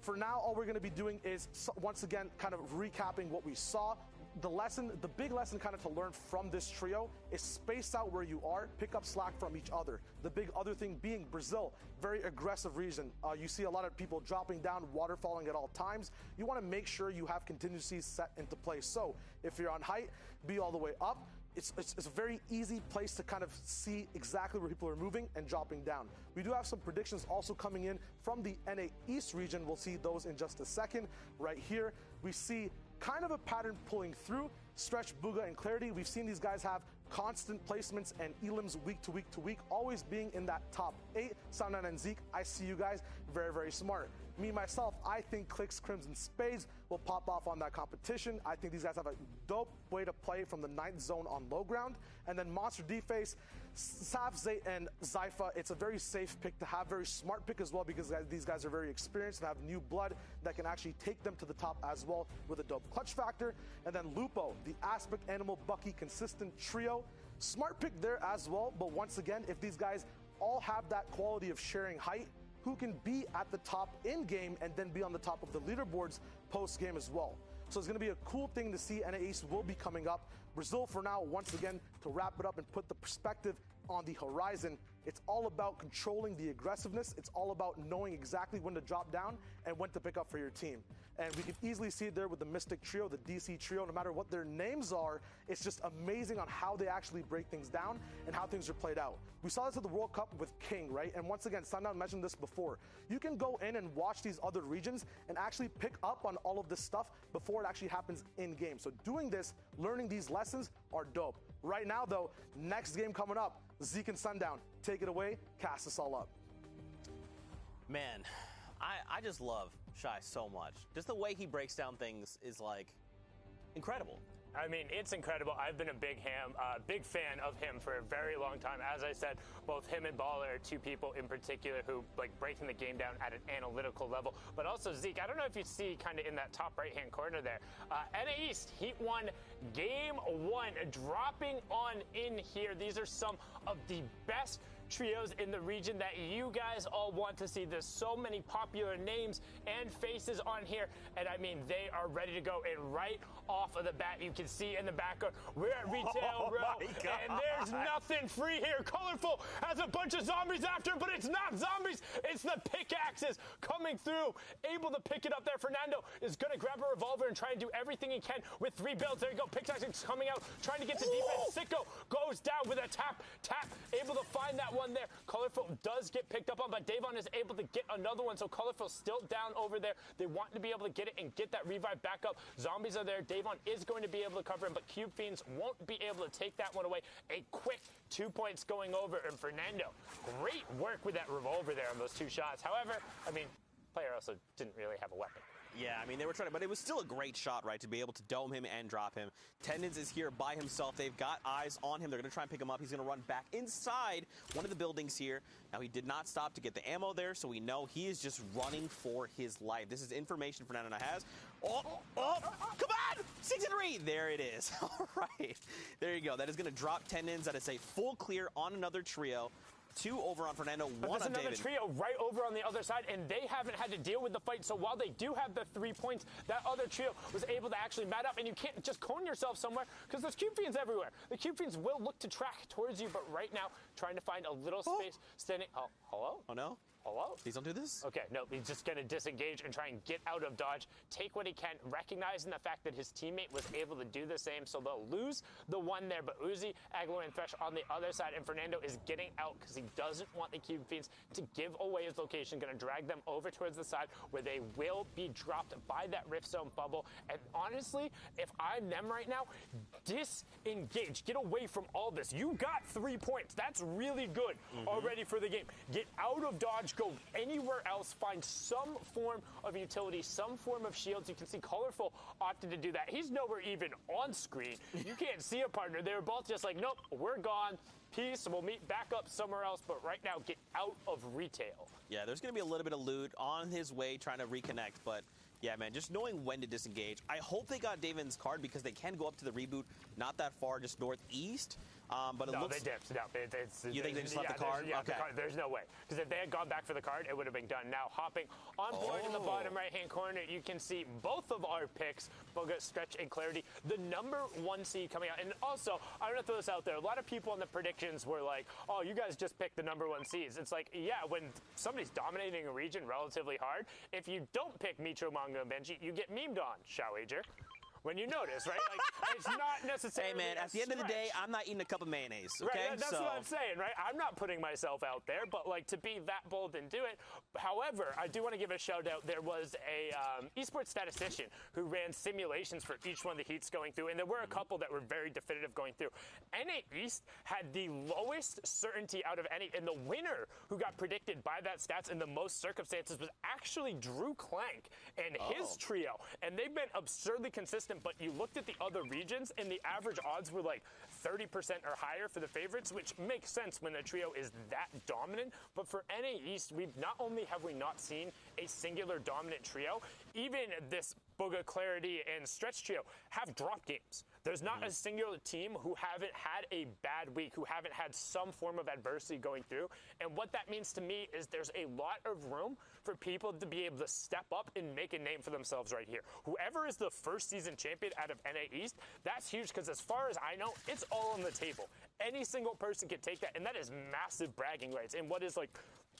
For now, all we're going to be doing is, once again, kind of recapping what we saw. The big lesson kind of to learn from this trio is space out where you are, pick up slack from each other. The big other thing being Brazil, very aggressive region. You see a lot of people dropping down, waterfalling at all times. You want to make sure you have contingencies set into place. So if you're on height, be all the way up. It's a very easy place to kind of see exactly where people are moving and dropping down. We do have some predictions also coming in from the NA East region. We'll see those in just a second. Right here, we see kind of a pattern pulling through. Stretch, Booga, and Clarity, we've seen these guys have constant placements and elims week to week to week, always being in that top 8. Sandan and Zeke, I see you guys, very, very smart. Me, myself, I think Clicks, Crimson, Spades will pop off on that competition. I think these guys have a dope way to play from the 9th zone on low ground. And then Monster D-Face, Sav, Zay, and Zypha, it's a very safe pick to have, very smart pick as well, because these guys are very experienced and have new blood that can actually take them to the top as well with a dope clutch factor. And then Lupo, the Aspect, Animal, Bucky, consistent trio. Smart pick there as well, but once again, if these guys all have that quality of sharing height, who can be at the top in-game and then be on the top of the leaderboards post-game as well. So it's going to be a cool thing to see. NA East will be coming up. Brazil for now, once again, to wrap it up and put the perspective on the horizon. It's all about controlling the aggressiveness. It's all about knowing exactly when to drop down and when to pick up for your team. And we can easily see it there with the Mystic Trio, the DC Trio, no matter what their names are, it's just amazing on how they actually break things down and how things are played out. We saw this at the World Cup with King, right? And once again, Sundown mentioned this before. You can go in and watch these other regions and actually pick up on all of this stuff before it actually happens in-game. So doing this, learning these lessons are dope. Right now, though, next game coming up, Zeke and Sundown. Take it away, cast us all up. Man, I just love Shy so much. Just the way he breaks down things is like incredible. I mean, it's incredible. I've been a big fan of him for a very long time. As I said, both him and Baller are two people in particular who like breaking the game down at an analytical level. But also Zeke, I don't know if you see kind of in that top right-hand corner there, NA East, Heat 1, Game 1, dropping on in here. These are some of the best trios in the region that you guys all want to see. There's so many popular names and faces on here, and I mean, they are ready to go. And right off of the bat. You can see in the background, we're at retail row, and there's nothing free here. Colorful has a bunch of zombies after him, but it's not zombies. It's the pickaxes coming through, able to pick it up there. Fernando is going to grab a revolver and try and do everything he can with 3 builds. There you go. Pickaxes coming out, trying to get the defense. Sicko goes down with a tap, able to find that one there. Colorful does get picked up on, but Davon is able to get another one. So Colorful still down over there. They want to be able to get it and get that revive back up. Zombies are there. Davon is going to be able to cover him, but Cube Fiends won't be able to take that one away. A quick 2 points going over, and Fernando, great work with that revolver there on those 2 shots. However, I mean, player also didn't really have a weapon. Yeah, I mean, they were trying to, but it was still a great shot, right, to be able to dome him and drop him. Tendons is here by himself. They've got eyes on him. They're going to try and pick him up. He's going to run back inside one of the buildings here. Now, he did not stop to get the ammo there, so we know he is just running for his life. This is information Fernando has. Oh, come on! 6 and 3. There it is. All right. There you go. That is going to drop Tendons. That is a full clear on another trio. 2 over on Fernando, 1 on David. There's another trio right over on the other side, and they haven't had to deal with the fight. So while they do have the 3 points, that other trio was able to actually mat up, and you can't just cone yourself somewhere because there's Cube Fiends everywhere. The Cube Fiends will look to track towards you, but right now, trying to find a little space standing. Oh, hello? Oh, no? Hello? Please don't do this. Okay, no, he's just going to disengage and try and get out of dodge, take what he can, recognizing the fact that his teammate was able to do the same, so they'll lose the one there. But Uzi, Aguilar, and Thresh on the other side, and Fernando is getting out because he doesn't want the Cube Fiends to give away his location, going to drag them over towards the side where they will be dropped by that Rift Zone bubble. And honestly, if I'm them right now, disengage. Get away from all this. You got 3 points. That's really good already for the game. Get out of dodge. Go anywhere else, find some form of utility, some form of shields. You can see Colorful opted to do that. He's nowhere even on screen. You can't see a partner. They were both just like, nope, we're gone. Peace. We'll meet back up somewhere else. But right now, get out of retail. Yeah, there's going to be a little bit of loot on his way trying to reconnect, but yeah, man, just knowing when to disengage. I hope they got Davin's card because they can go up to the reboot not that far, just northeast. But it looks... they dipped. No, you think they just left the card? Yeah, okay. The card. There's no way. Because if they had gone back for the card, it would have been done. Now, hopping on board in the bottom right-hand corner, you can see both of our picks, Boga, Stretch, and Clarity, the number 1 seed coming out. And also, I'm going to throw this out there. A lot of people in the predictions were like, oh, you guys just picked the number 1 seeds. It's like, yeah, when somebody's dominating a region relatively hard, if you don't pick Mitro, Manga, and Benji, you get memed on, shall wager. When you notice, right? Like, it's not necessarily. Hey, man, at the end of the day, I'm not eating a cup of mayonnaise, okay? Right, that's what I'm saying, right? I'm not putting myself out there, but, like, to be that bold and do it. However, I do want to give a shout-out. There was a esports statistician who ran simulations for each one of the heats going through, and there were a couple that were very definitive going through. NA East had the lowest certainty out of any, and the winner who got predicted by that stats in the most circumstances was actually Drew Clank and his trio, and they've been absurdly consistent. But you looked at the other regions, and the average odds were like 30% or higher for the favorites, which makes sense when the trio is that dominant. But for NA East, not only have we not seen a singular dominant trio, even this Boga, Clarity, and Stretch trio have dropped games. There's not a singular team who haven't had a bad week, who haven't had some form of adversity going through. And what that means to me is there's a lot of room for people to be able to step up and make a name for themselves right here. Whoever is the first season champion out of NA East, that's huge because as far as I know, it's all on the table. Any single person can take that, and that is massive bragging rights. And what is like,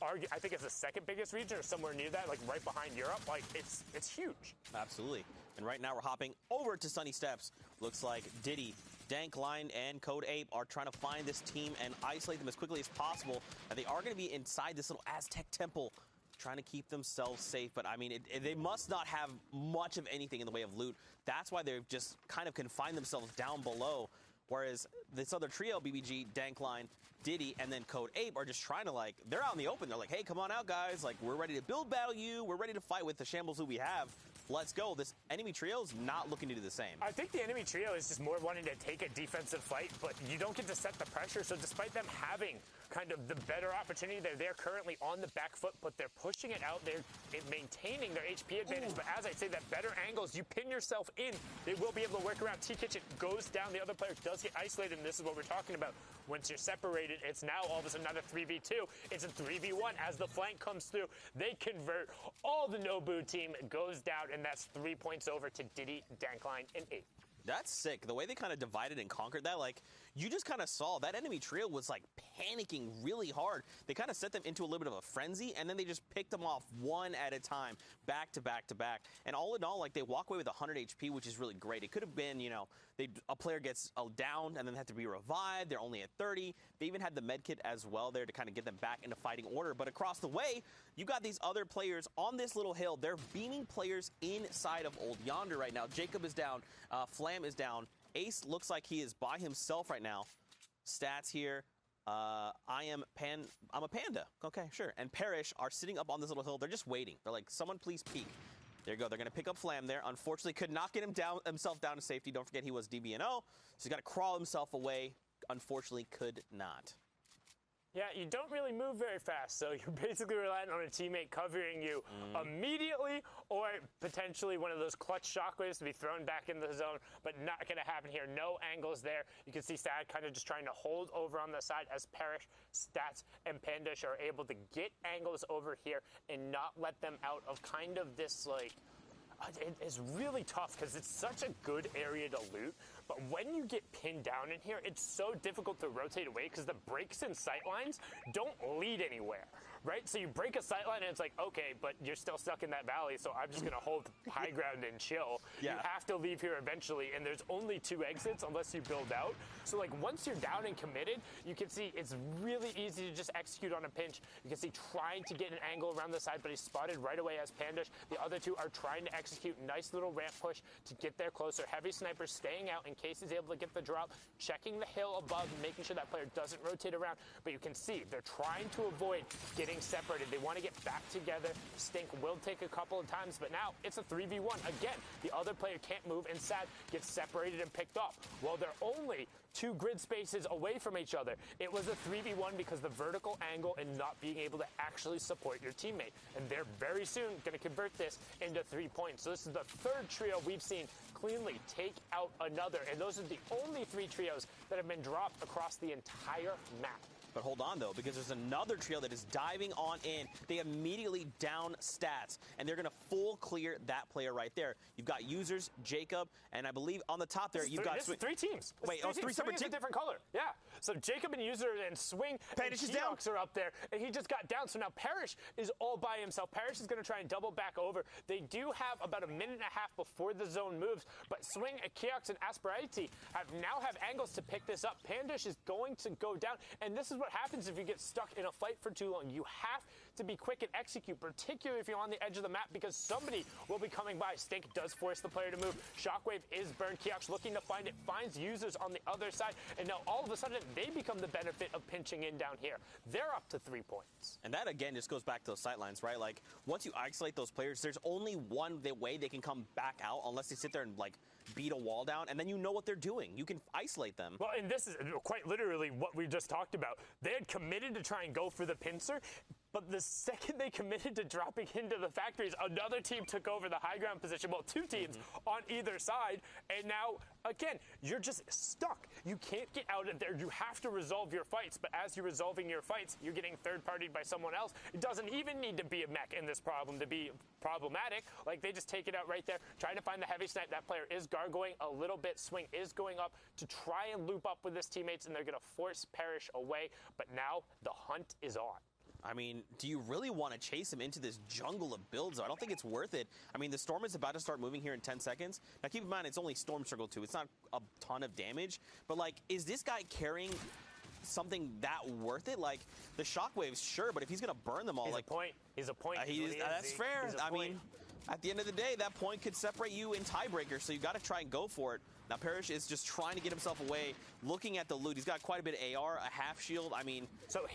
I think it's the second biggest region or somewhere near that, like right behind Europe. Like, it's huge. Absolutely. And right now we're hopping over to Sunny Steps. Looks like Diddy, Dankline, and Code Ape are trying to find this team and isolate them as quickly as possible. And they are going to be inside this little Aztec temple trying to keep themselves safe. But, I mean, they must not have much of anything in the way of loot. That's why they've just kind of confined themselves down below. Whereas this other trio, BBG, Dankline, Diddy, and then Code Ape are just trying to, like, they're out in the open. They're like, hey, come on out, guys. Like, we're ready to build battle you. We're ready to fight with the shambles who we have. Let's go. This enemy trio is not looking to do the same. I think the enemy trio is just more wanting to take a defensive fight, but you don't get to set the pressure. So despite them having kind of the better opportunity, they're currently on the back foot, but they're pushing it out. They're maintaining their HP advantage. But as I say, that better angles, you pin yourself in, they will be able to work around. T-Kitchen goes down. The other player does get isolated, and this is what we're talking about. Once you're separated, it's now all of a sudden not a 3v2. It's a 3v1. As the flank comes through, they convert. All the Nobu team goes down, and that's 3 points over to Diddy, Dankline, and Ape. That's sick. The way they kind of divided and conquered that, like, you just kind of saw that enemy trio was, like, panicking really hard. They kind of set them into a little bit of a frenzy, and then they just picked them off one at a time, back to back to back. And all in all, like, they walk away with 100 HP, which is really great. It could have been, you know, a player gets down and then have to be revived. They're only at 30. They even had the med kit as well there to kind of get them back into fighting order. But across the way, you got these other players on this little hill. They're beaming players inside of Old Yonder right now. Jacob is down. Flam is down. Ace looks like he is by himself right now. Stats here. I'm a panda. Okay, sure. And Parrish are sitting up on this little hill. They're just waiting. They're like, someone please peek. There you go. They're going to pick up Flam there. Unfortunately, could not get himself down to safety. Don't forget he was DBNO. So he's got to crawl himself away. Unfortunately, could not. Yeah, you don't really move very fast, so you're basically relying on a teammate covering you immediately, or potentially one of those clutch shockwaves to be thrown back into the zone, but not going to happen here. No angles there. You can see Sad kind of just trying to hold over on the side as Parrish, Stats, and Pandish are able to get angles over here and not let them out of kind of this, like, it's really tough because it's such a good area to loot. But when you get pinned down in here, it's so difficult to rotate away because the breaks and sightlines don't lead anywhere, right? So you break a sightline and it's like, okay, but you're still stuck in that valley, so I'm just going to hold high ground and chill. Yeah. You have to leave here eventually, and there's only 2 exits unless you build out. So, like, once you're down and committed, you can see it's really easy to just execute on a pinch. You can see trying to get an angle around the side, but he's spotted right away as Pandish. The other 2 are trying to execute nice little ramp push to get there closer. Heavy Sniper staying out in case he's able to get the drop, checking the hill above, making sure that player doesn't rotate around. But you can see they're trying to avoid getting separated. They want to get back together. Stink will take a couple of times, but now it's a 3v1. Again, the other player can't move, and Sad gets separated and picked off. Well, they're only 2 grid spaces away from each other. It was a 3v1 because the vertical angle and not being able to actually support your teammate. And they're very soon going to convert this into 3 points. So this is the 3rd trio we've seen cleanly take out another. And those are the only 3 trios that have been dropped across the entire map. But hold on, though, because there's another trio that is diving on in. They immediately down Stats, and they're going to full clear that player right there. You've got Users, Jacob, and I believe on the top there, you've got... This is 3 teams. Wait, oh, 3 separate teams? a different color. Yeah. So Jacob and User and Swing and Keox are up there, and he just got down. So now Parrish is all by himself. Parrish is going to try and double back over. They do have about a minute and a half before the zone moves, but Swing, Keox, and Asperity now have angles to pick this up. Pandish is going to go down, and this is what happens if you get stuck in a fight for too long. You have to be quick and execute, particularly if you're on the edge of the map, because somebody will be coming by. Stink does force the player to move. Shockwave is burned. Keox looking to find it, finds Users on the other side, and now all of a sudden they become the benefit of pinching in down here. They're up to 3 points. And that, again, just goes back to those sightlines, right? Like, once you isolate those players, there's only one way they can come back out unless they sit there and, like, beat a wall down, and then you know what they're doing. You can isolate them. Well, and this is quite literally what we just talked about. They had committed to try and go for the pincer, but the second they committed to dropping into the factories, another team took over the high ground position. Well, 2 teams on either side, and now, again, you're just stuck. You can't get out of there. You have to resolve your fights, but as you're resolving your fights, you're getting third-partied by someone else. It doesn't even need to be a mech in this problem to be problematic. Like, they just take it out right there, trying to find the heavy snipe. That player is gargoyling a little bit. Swing is going up to try and loop up with his teammates, and they're going to force Parrish away, but now the hunt is on. I mean, do you really want to chase him into this jungle of builds, though? I don't think it's worth it. I mean, the Storm is about to start moving here in 10 seconds. Now, keep in mind, it's only Storm Circle 2. It's not a ton of damage. But, like, is this guy carrying something that worth it? Like, the Shockwaves, sure, but if he's going to burn them all, He's a point. That's fair. I mean, at the end of the day, that point could separate you in tiebreaker, so you got to try and go for it. Now, Parrish is just trying to get himself away, looking at the loot. He's got quite a bit of AR, a half shield. I mean, so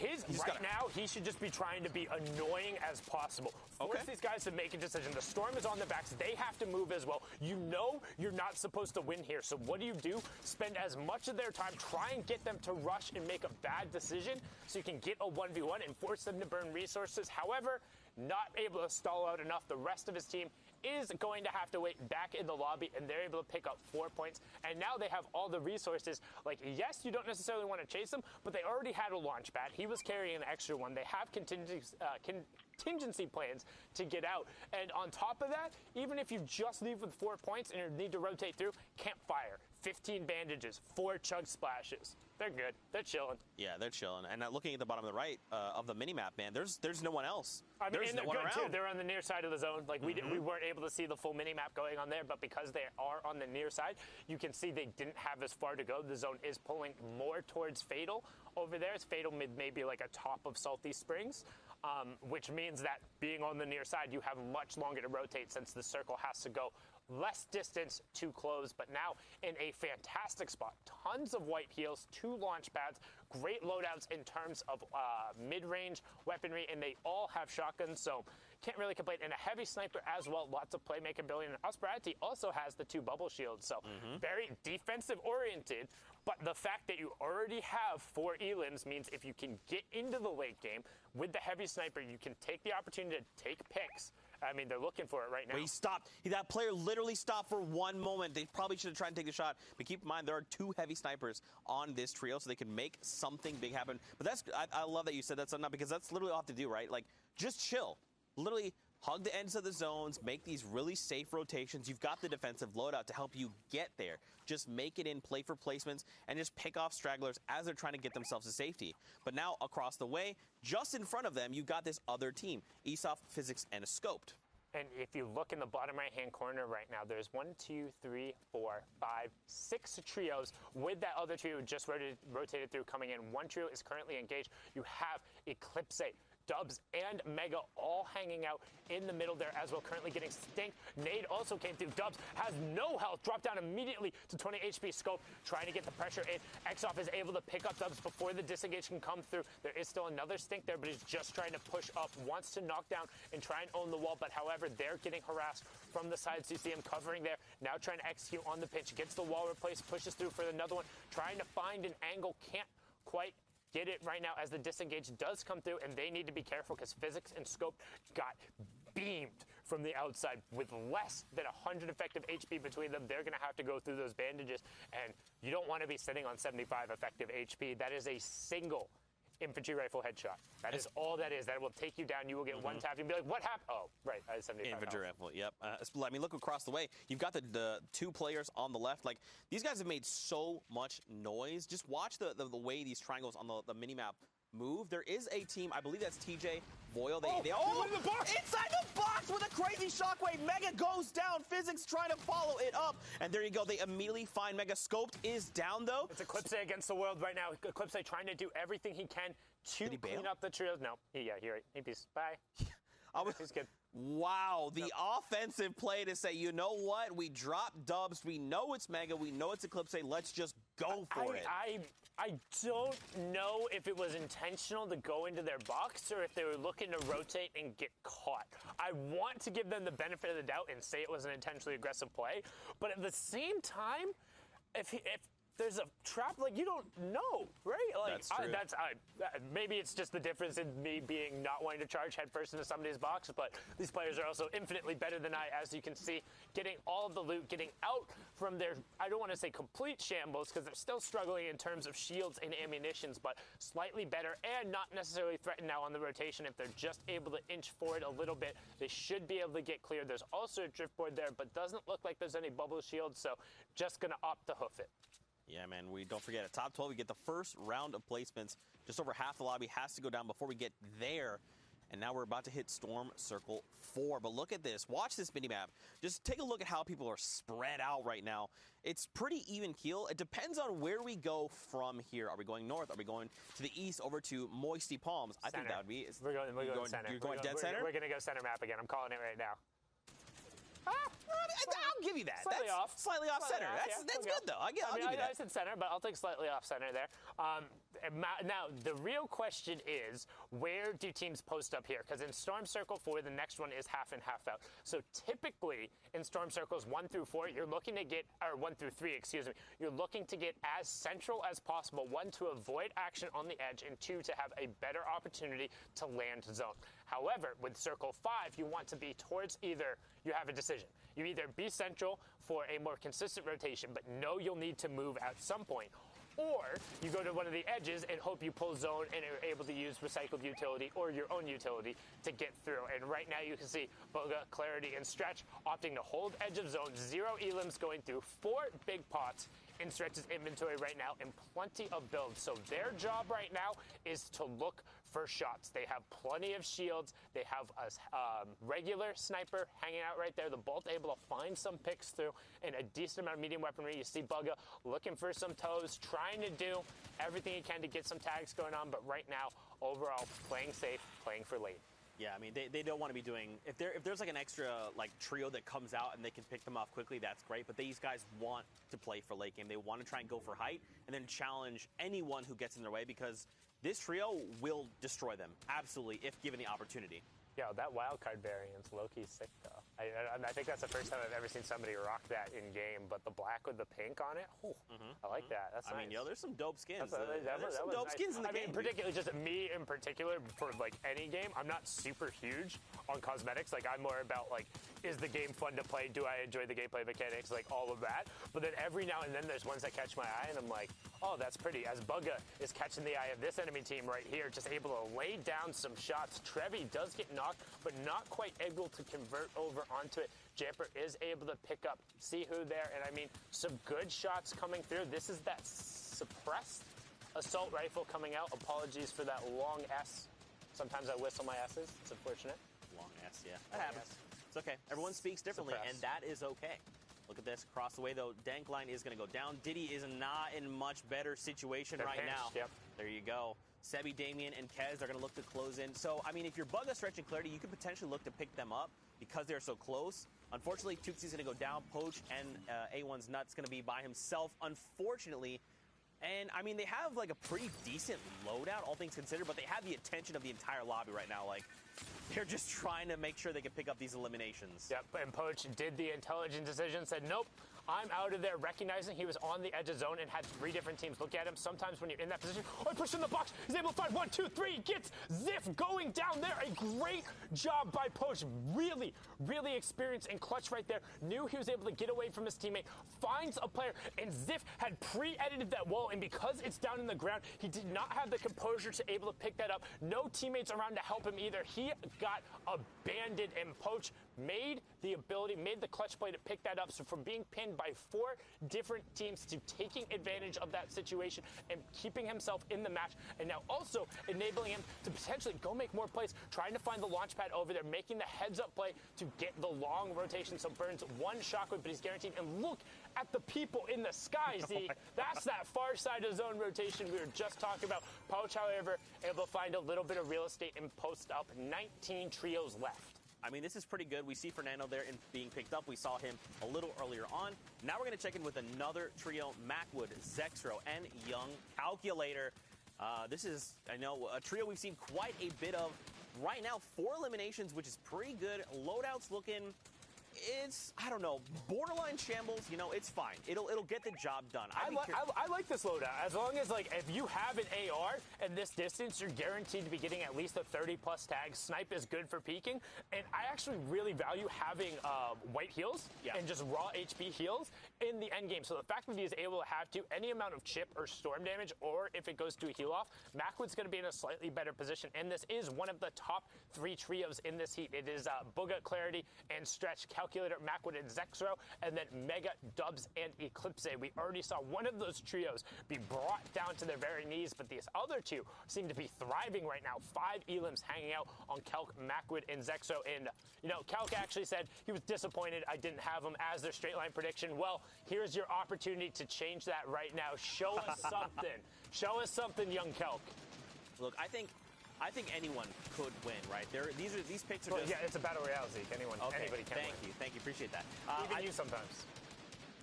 now he should just be trying to be annoying as possible. Force these guys to make a decision. The Storm is on their backs. They have to move as well. You know you're not supposed to win here. So what do? Spend as much of their time, try and get them to rush and make a bad decision so you can get a 1v1 and force them to burn resources. However, not able to stall out enough. The rest of his team is going to have to wait back in the lobby, and they're able to pick up 4 points. And now they have all the resources. Like, yes, you don't necessarily want to chase him, but they already had a launch pad. He was carrying an extra one. They have contingency plans to get out. And on top of that, even if you just leave with 4 points and you need to rotate through, campfire, 15 bandages, 4 chug splashes. They're good. They're chilling. Yeah, they're chilling. And looking at the bottom of the right of the minimap, man, there's no one else. I mean, there's and no they're one good around. too. They're on the near side of the zone. Like we weren't able to see the full minimap going on there, but because they are on the near side, you can see they didn't have as far to go. The zone is pulling more towards Fatal over there. It's Fatal maybe like a top of Salty Springs. Which means that being on the near side, you have much longer to rotate since the circle has to go less distance to close, but now in a fantastic spot. Tons of white heals, 2 launch pads, great loadouts in terms of mid-range weaponry, and they all have shotguns, so can't really complain. And a heavy sniper as well, lots of playmaker ability. And Osperati also has the 2 bubble shields, so very defensive oriented. But the fact that you already have 4 elims means if you can get into the late game with the heavy sniper, you can take the opportunity to take picks. I mean, they're looking for it right now. But he stopped. That player literally stopped for 1 moment. They probably should have tried to take the shot. But keep in mind, there are 2 heavy snipers on this trio, so they can make something big happen. But I love that you said that's enough, because that's literally all I have to do, right? Like, just chill. Literally hug the ends of the zones, make these really safe rotations. You've got the defensive loadout to help you get there. Just make it in, play for placements, and just pick off stragglers as they're trying to get themselves to safety. But now, across the way, just in front of them, you've got this other team, ESOF, Physics, and a Scoped. And if you look in the bottom right-hand corner right now, there's 1, 2, 3, 4, 5, 6 trios with that other trio just rotated through coming in. 1 trio is currently engaged. You have Eclipse, Dubs, and Mega all hanging out in the middle there as well, currently getting stinked. Nade also came through. Dubs has no health, dropped down immediately to 20 HP. Scope trying to get the pressure in. Exoff is able to pick up Dubs before the disengage can come through. There is still another stink there, but he's just trying to push up, wants to knock down and try and own the wall, but however, they're getting harassed from the sides. You see him covering there, now trying to execute on the pinch, gets the wall replaced, pushes through for another one, trying to find an angle, can't quite get it right now as the disengage does come through, and they need to be careful because Physics and Scope got beamed from the outside with less than 100 effective HP between them. They're going to have to go through those bandages, and you don't want to be sitting on 75 effective HP. That is a single infantry rifle headshot. That is all that is. That will take you down. You will get one tap. You'll be like, what happened? Oh, right. I had 75 Infantry health. rifle, yep. I mean, look across the way. You've got the 2 players on the left. Like, these guys have made so much noise. Just watch the way these triangles on the minimap move. There is a team, I believe that's TJ, Boyle. They in the box! Inside the box with a crazy shockwave. Mega goes down. Physics trying to follow it up. And there you go. They immediately find Mega. Scoped is down, though. It's Eclipse against the world right now. Eclipse trying to do everything he can to clean up the trios. No, he peace. Bye. He's good. Wow, the offensive play to say, you know what? We dropped Dubs. We know it's Mega. We know it's Eclipse. Let's just go for it. I don't know if it was intentional to go into their box or if they were looking to rotate and get caught. I want to give them the benefit of the doubt and say it was an intentionally aggressive play, but at the same time, if there's a trap, like, you don't know, right? Like, That's true. Maybe it's just the difference in me being not wanting to charge headfirst into somebody's box, but these players are also infinitely better than I, as you can see, getting all of the loot, getting out from their, I don't want to say complete shambles, because they're still struggling in terms of shields and ammunitions, but slightly better and not necessarily threatened now on the rotation. If they're just able to inch forward a little bit, they should be able to get clear. There's also a driftboard there, but doesn't look like there's any bubble shields, so just going to opt to hoof it. Yeah, man, we don't forget, at top 12, we get the first round of placements. Just over half the lobby has to go down before we get there. And now we're about to hit Storm Circle 4. But look at this. Watch this minimap. Just take a look at how people are spread out right now. It's pretty even keel. It depends on where we go from here. Are we going north? Are we going to the east over to Moisty Palms? I think that would be... We're going center. You're going dead center? We're going to go center map again. I'm calling it right now. I'll give you that. Slightly off. Slightly off center. That's good, though. I'll give you that. I said center, but I'll take slightly off center there. Now, the real question is, where do teams post up here? Because in Storm Circle 4, the next one is half and half out. So typically, in Storm Circles 1 through 4, you're looking to get, or 1 through 3, excuse me, you're looking to get as central as possible. 1, to avoid action on the edge, and 2, to have a better opportunity to land zone. However, with Circle 5, you want to be towards either, you have a decision. You either be central for a more consistent rotation, but know you'll need to move at some point, or you go to one of the edges and hope you pull zone and are able to use recycled utility or your own utility to get through. And right now you can see Boga, Clarity, and Stretch opting to hold edge of zone. 0 elims going through 4 big pots in Stretch's inventory right now and plenty of builds. So their job right now is to look for shots. They have plenty of shields. They have a regular sniper hanging out right there. The Bolt able to find some picks through and a decent amount of medium weaponry. You see Bugga looking for some toes, trying to do everything he can to get some tags going on. But right now, overall, playing safe, playing for late. Yeah, I mean, they don't want to be doing, if there's like an extra like trio that comes out and they can pick them off quickly, that's great. But these guys want to play for late game. They want to try and go for height and then challenge anyone who gets in their way, because this trio will destroy them, absolutely, if given the opportunity. Yo, that wildcard variant's low-key sick, though. I think that's the first time I've ever seen somebody rock that in-game, but the black with the pink on it, I like that. That's nice. I mean, yo, there's some dope skins. There's some dope skins in the game. I mean, particularly just me in particular, for, like, any game, I'm not super huge on cosmetics. Like, I'm more about, like, is the game fun to play? Do I enjoy the gameplay mechanics? Like, all of that. But then every now and then there's ones that catch my eye, and I'm like, oh, that's pretty. As Bugga is catching the eye of this enemy team right here, just able to lay down some shots. Trevi does get knocked, but not quite able to convert over onto it. Jamper is able to pick up Sihu there, and I mean, some good shots coming through. This is that suppressed assault rifle coming out. Apologies for that long S. Sometimes I whistle my S's. It's unfortunate. Long S, yeah. That happens. It's okay. Everyone speaks differently, and that is okay. Look at this. Across the way, though, Dankline is going to go down. Diddy is not in much better situation right now. Yep. There you go. Sebi, Damien, and Kez are going to look to close in. So, I mean, if you're Bugga, Stretch, and Clarity, you could potentially look to pick them up because they're so close. Unfortunately, Tuxi's going to go down. Poach and A1's Nuts going to be by himself, unfortunately. And, I mean, they have, like, a pretty decent loadout, all things considered, but they have the attention of the entire lobby right now. Like, they're just trying to make sure they can pick up these eliminations. Yep, and Poach did the intelligent decision, said, nope, I'm out of there, recognizing he was on the edge of zone and had 3 different teams look at him. Sometimes when you're in that position, oh, he pushed in the box. He's able to find 1, 2, 3, gets Ziff going down there. A great job by Poach. Really, really experienced and clutch right there. Knew he was able to get away from his teammate, finds a player, and Ziff had pre-edited that wall, and because it's down in the ground, he did not have the composure to able to pick that up. No teammates around to help him either. He got abandoned, and Poach made the clutch play to pick that up. So from being pinned by 4 different teams to taking advantage of that situation and keeping himself in the match, and now also enabling him to potentially go make more plays, trying to find the launch pad over there, making the heads-up play to get the long rotation. So burns 1 shockwave, but he's guaranteed. And look at the people in the sky, Zeke. That's that far side of zone rotation we were just talking about. Poach, however, able to find a little bit of real estate and post up. 19 trios left. I mean, this is pretty good. We see Fernando there being picked up. We saw him a little earlier on. Now we're going to check in with another trio, Macwood, Zexro, and Young Calculator. This is, I know, a trio we've seen quite a bit of. Right now, 4 eliminations, which is pretty good. Loadouts looking, it's, I don't know, borderline shambles. You know, it's fine. It'll get the job done. I like this loadout. As long as, like, if you have an AR and this distance, you're guaranteed to be getting at least a 30-plus tag. Snipe is good for peeking. And I actually really value having white heals and just raw HP heals in the end game. So the fact that he is able to have any amount of chip or storm damage, or if it goes to a heal off, Macwood's going to be in a slightly better position. And this is one of the top 3 trios in this heat. It is Bugga, Clarity, and Stretch, Calculator, Macwood, and Zexro, and then Mega, Dubs, and Eclipse. We already saw one of those trios be brought down to their very knees, but these other 2 seem to be thriving right now. 5 elims hanging out on Calc, Macwood, and Zexo. And, you know, Calc actually said he was disappointed I didn't have him as their straight line prediction. Well, here's your opportunity to change that right now. Show us something. Show us something, young Calc. Look, I think anyone could win, right? These picks are just... Yeah, it's a battle royale, Zeke. Anybody can win. Thank you, appreciate that. Even you sometimes.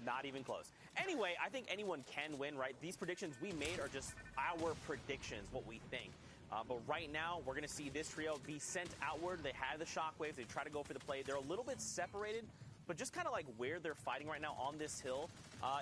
Not even close. Anyway, I think anyone can win, right? These predictions we made are just our predictions, what we think. But right now, we're going to see this trio be sent outward. They have the shockwaves. They try to go for the play. They're a little bit separated, but just kind of like where they're fighting right now on this hill,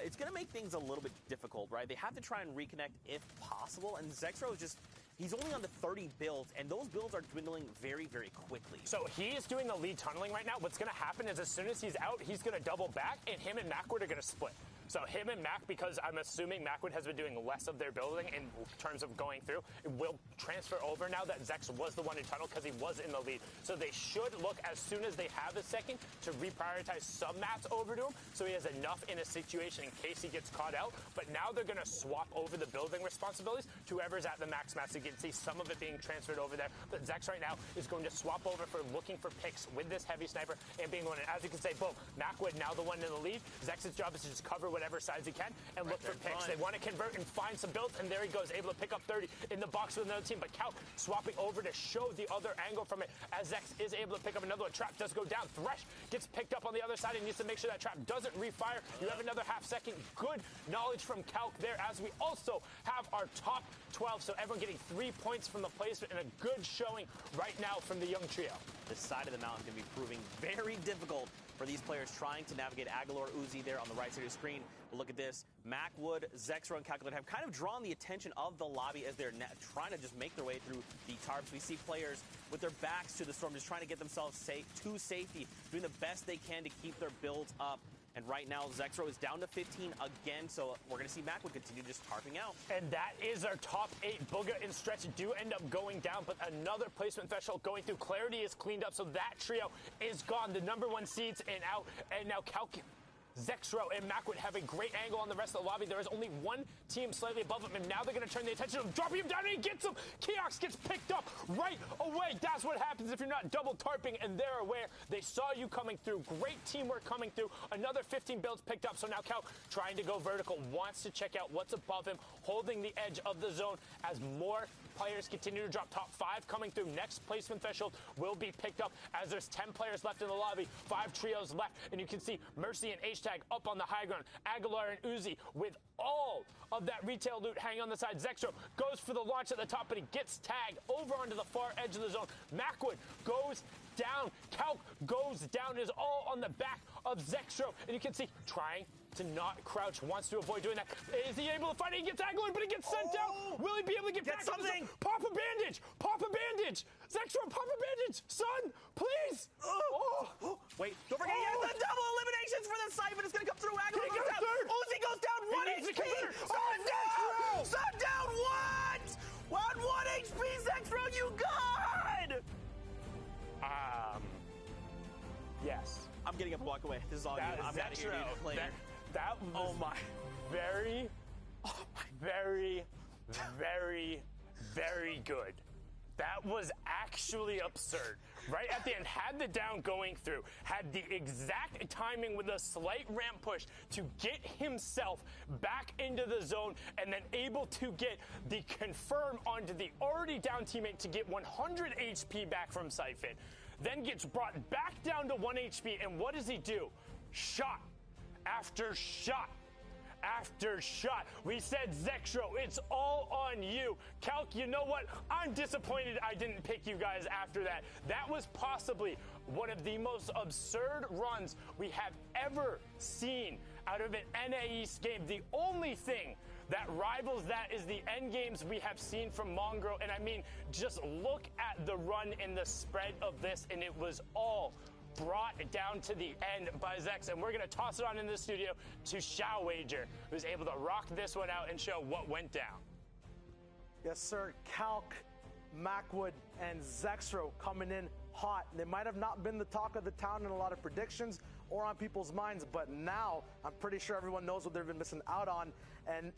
it's going to make things a little bit difficult, right? They have to try and reconnect if possible, and Zexro is just... He's only on the 30 builds, and those builds are dwindling very, very quickly. So he is doing the lead tunneling right now. What's going to happen is as soon as he's out, he's going to double back, and him and Macwood are going to split. So him and Mac, because I'm assuming Macwood has been doing less of their building in terms of going through, it will transfer over now that Zex was the one who tunneled because he was in the lead. So they should look as soon as they have a second to reprioritize some mats over to him so he has enough in a situation in case he gets caught out. But now they're going to swap over the building responsibilities to whoever's at the max mats. You can see some of it being transferred over there. But Zex right now is going to swap over for looking for picks with this heavy sniper and being one. And as you can say, boom, Macwood now the one in the lead. Zex's job is to just cover whatever sides he can and look for picks. They want to convert and find some builds, and there he goes, able to pick up 30 in the box with another team. But Calc swapping over to show the other angle from it as Zex is able to pick up another one. Trap does go down. Thresh gets picked up on the other side and needs to make sure that trap doesn't refire. You have another half second. Good knowledge from Calc there as we also have our top 12. So everyone getting 3 points from the placement and a good showing right now from the young trio. This side of the mountain is going to be proving very difficult for these players trying to navigate. Aguilar, Uzi there on the right side of the screen. But look at this. Macwood, Zexro, and Calculator have kind of drawn the attention of the lobby as they're trying to just make their way through the tarps. We see players with their backs to the storm just trying to get themselves to safety, doing the best they can to keep their builds up. And right now, Zexro is down to 15 again, so we're going to see Macwood continue just tarping out. And that is our top 8. Booga and Stretch do end up going down, but another placement threshold going through. Clarity is cleaned up, so that trio is gone. The number 1 seeds and out, and now Zexro and Macwood have a great angle on the rest of the lobby. There is only one team slightly above him, and now they're going to turn the attention to him, dropping him down, and he gets him. Keox gets picked up right away. That's what happens if you're not double tarping, and they're aware. They saw you coming through. Great teamwork coming through. Another 15 builds picked up, so now Cal trying to go vertical, wants to check out what's above him, holding the edge of the zone as more players continue to drop. Top 5 coming through. Next placement threshold will be picked up as there's 10 players left in the lobby, 5 trios left, and you can see Mercy and H-Tag up on the high ground. Aguilar and Uzi with all of that retail loot hanging on the side. Zexro goes for the launch at the top, but he gets tagged over onto the far edge of the zone. Macwood goes down. Calc goes down. It is all on the back of Zexro, and you can see trying to not crouch, wants to avoid doing that. Is he able to find it? He gets Aguilar, but he gets sent out. Will he be able to get back something? Pop a bandage! Pop a bandage! Zexro, pop a bandage! Son, please! Wait, don't forget he has the double eliminations for the Siphon. It's going to come through. Aguilar He goes got down. third. Uzi goes down. 1 HP. Sundown. What? 1 HP. Zexro, you god. Yes. I'm getting up and walk away. This is all you. I'm out of here, dude. Later. That was very, very, very, very good. That was actually absurd. Right at the end, had the down going through, had the exact timing with a slight ramp push to get himself back into the zone, and then able to get the confirm onto the already down teammate to get 100 HP back from Siphon. Then gets brought back down to 1 HP, and what does he do? Shot after shot after shot. We said, Zexro, it's all on you. Calc, you know what? I'm disappointed I didn't pick you guys after that. That was possibly one of the most absurd runs we have ever seen out of an NA East game. The only thing that rivals that is the end games we have seen from Mongrel. And I mean, just look at the run and the spread of this, and it was all brought down to the end by Zex. And we're going to toss it on in the studio to Shao Wager, who's able to rock this one out and show what went down. Yes, sir. Calc, Macwood, and Zexro coming in hot. They might have not been the talk of the town in a lot of predictions or on people's minds, but now I'm pretty sure everyone knows what they've been missing out on. And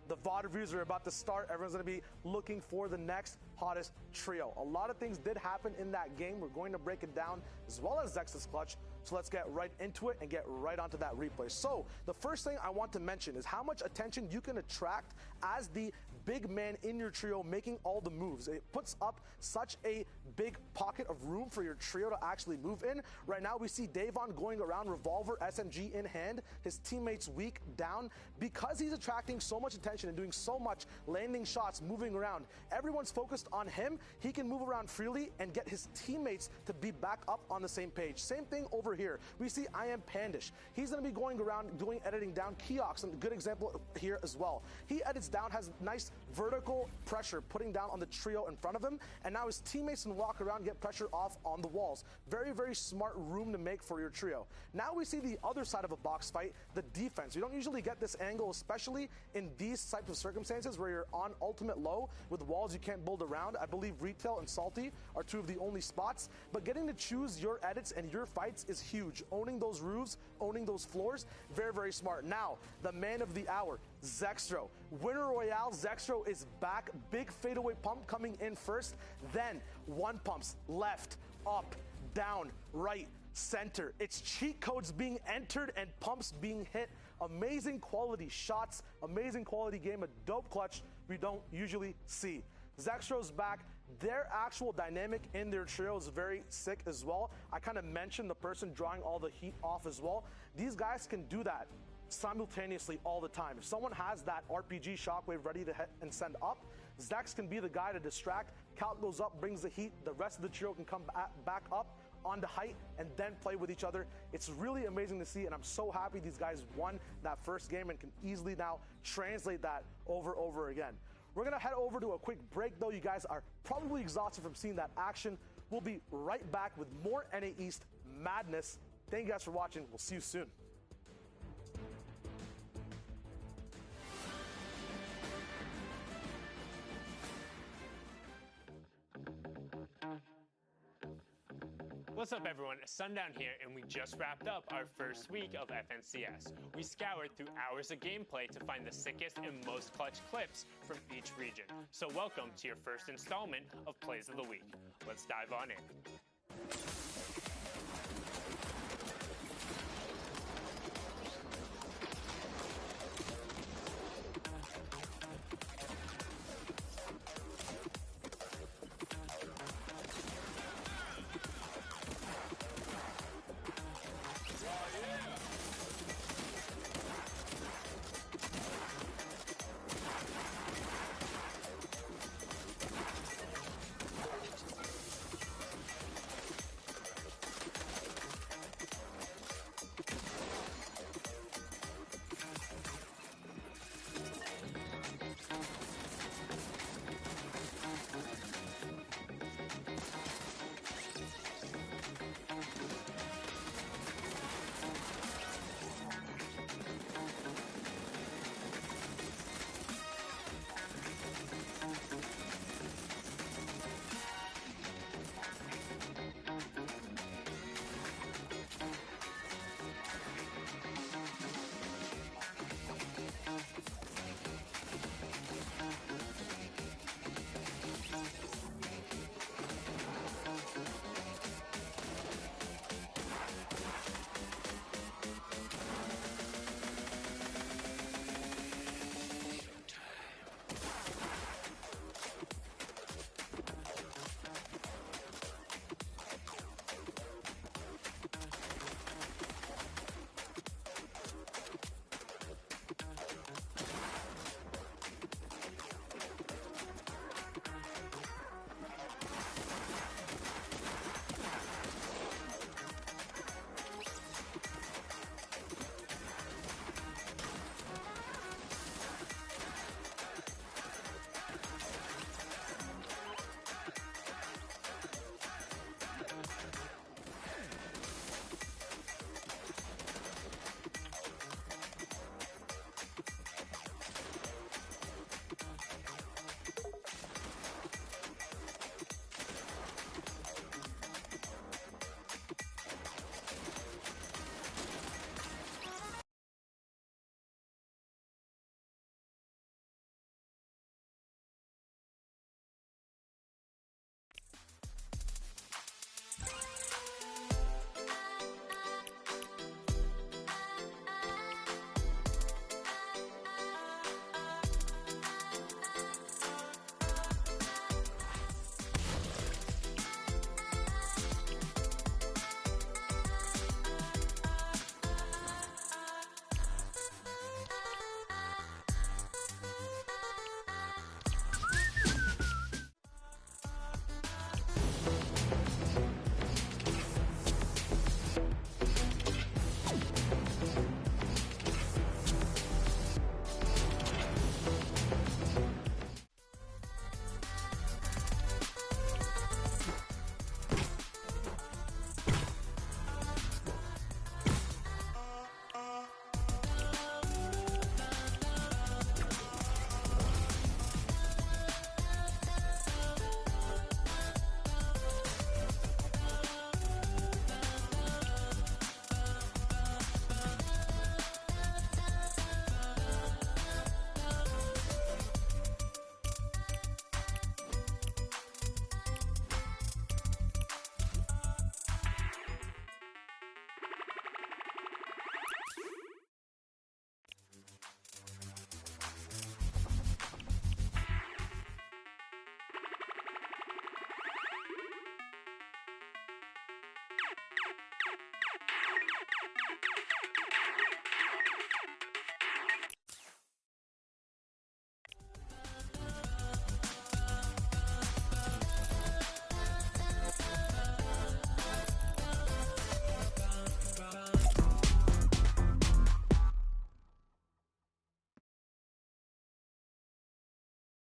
the VOD reviews are about to start. Everyone's going to be looking for the next hottest trio. A lot of things did happen in that game. We're going to break it down as well as Zex's clutch. So let's get right into it and get right onto that replay. So the first thing I want to mention is how much attention you can attract as the big man in your trio making all the moves. It puts up such a big pocket of room for your trio to actually move in. Right now, we see Davon going around, revolver, SMG in hand, his teammates weak, down. Because he's attracting so much attention and doing so much landing shots, moving around, everyone's focused on him. He can move around freely and get his teammates to be back up on the same page. Same thing over here. We see I Am Pandish. He's going to be going around doing editing down. Keox, a good example here as well. He edits down, has nice vertical pressure putting down on the trio in front of him, and now his teammates can walk around, get pressure off on the walls. Very, very smart room to make for your trio. Now we see the other side of a box fight, the defense. You don't usually get this angle, especially in these types of circumstances where you're on ultimate low with walls you can't build around. I believe Retail and Salty are two of the only spots, but getting to choose your edits and your fights is huge. Owning those roofs, owning those floors, very, very smart. Now, the man of the hour, Zextro. Winner Royale, Zextro is back. Big fadeaway pump coming in first, then one pumps, left, up, down, right, center. It's cheat codes being entered and pumps being hit. Amazing quality shots, amazing quality game, a dope clutch we don't usually see. Zextro's back. Their actual dynamic in their trio is very sick as well. I kind of mentioned the person drawing all the heat off as well. These guys can do that simultaneously all the time. If someone has that RPG shockwave ready to hit and send up, Zex can be the guy to distract. Calc goes up, brings the heat. The rest of the trio can come back up onto height and then play with each other. It's really amazing to see, and I'm so happy these guys won that first game and can easily now translate that over again. We're going to head over to a quick break, though. You guys are probably exhausted from seeing that action. We'll be right back with more NA East madness. Thank you guys for watching. We'll see you soon. What's up, everyone? Sundown here, and we just wrapped up our first week of FNCS. We scoured through hours of gameplay to find the sickest and most clutch clips from each region. So welcome to your first installment of Plays of the Week. Let's dive on in.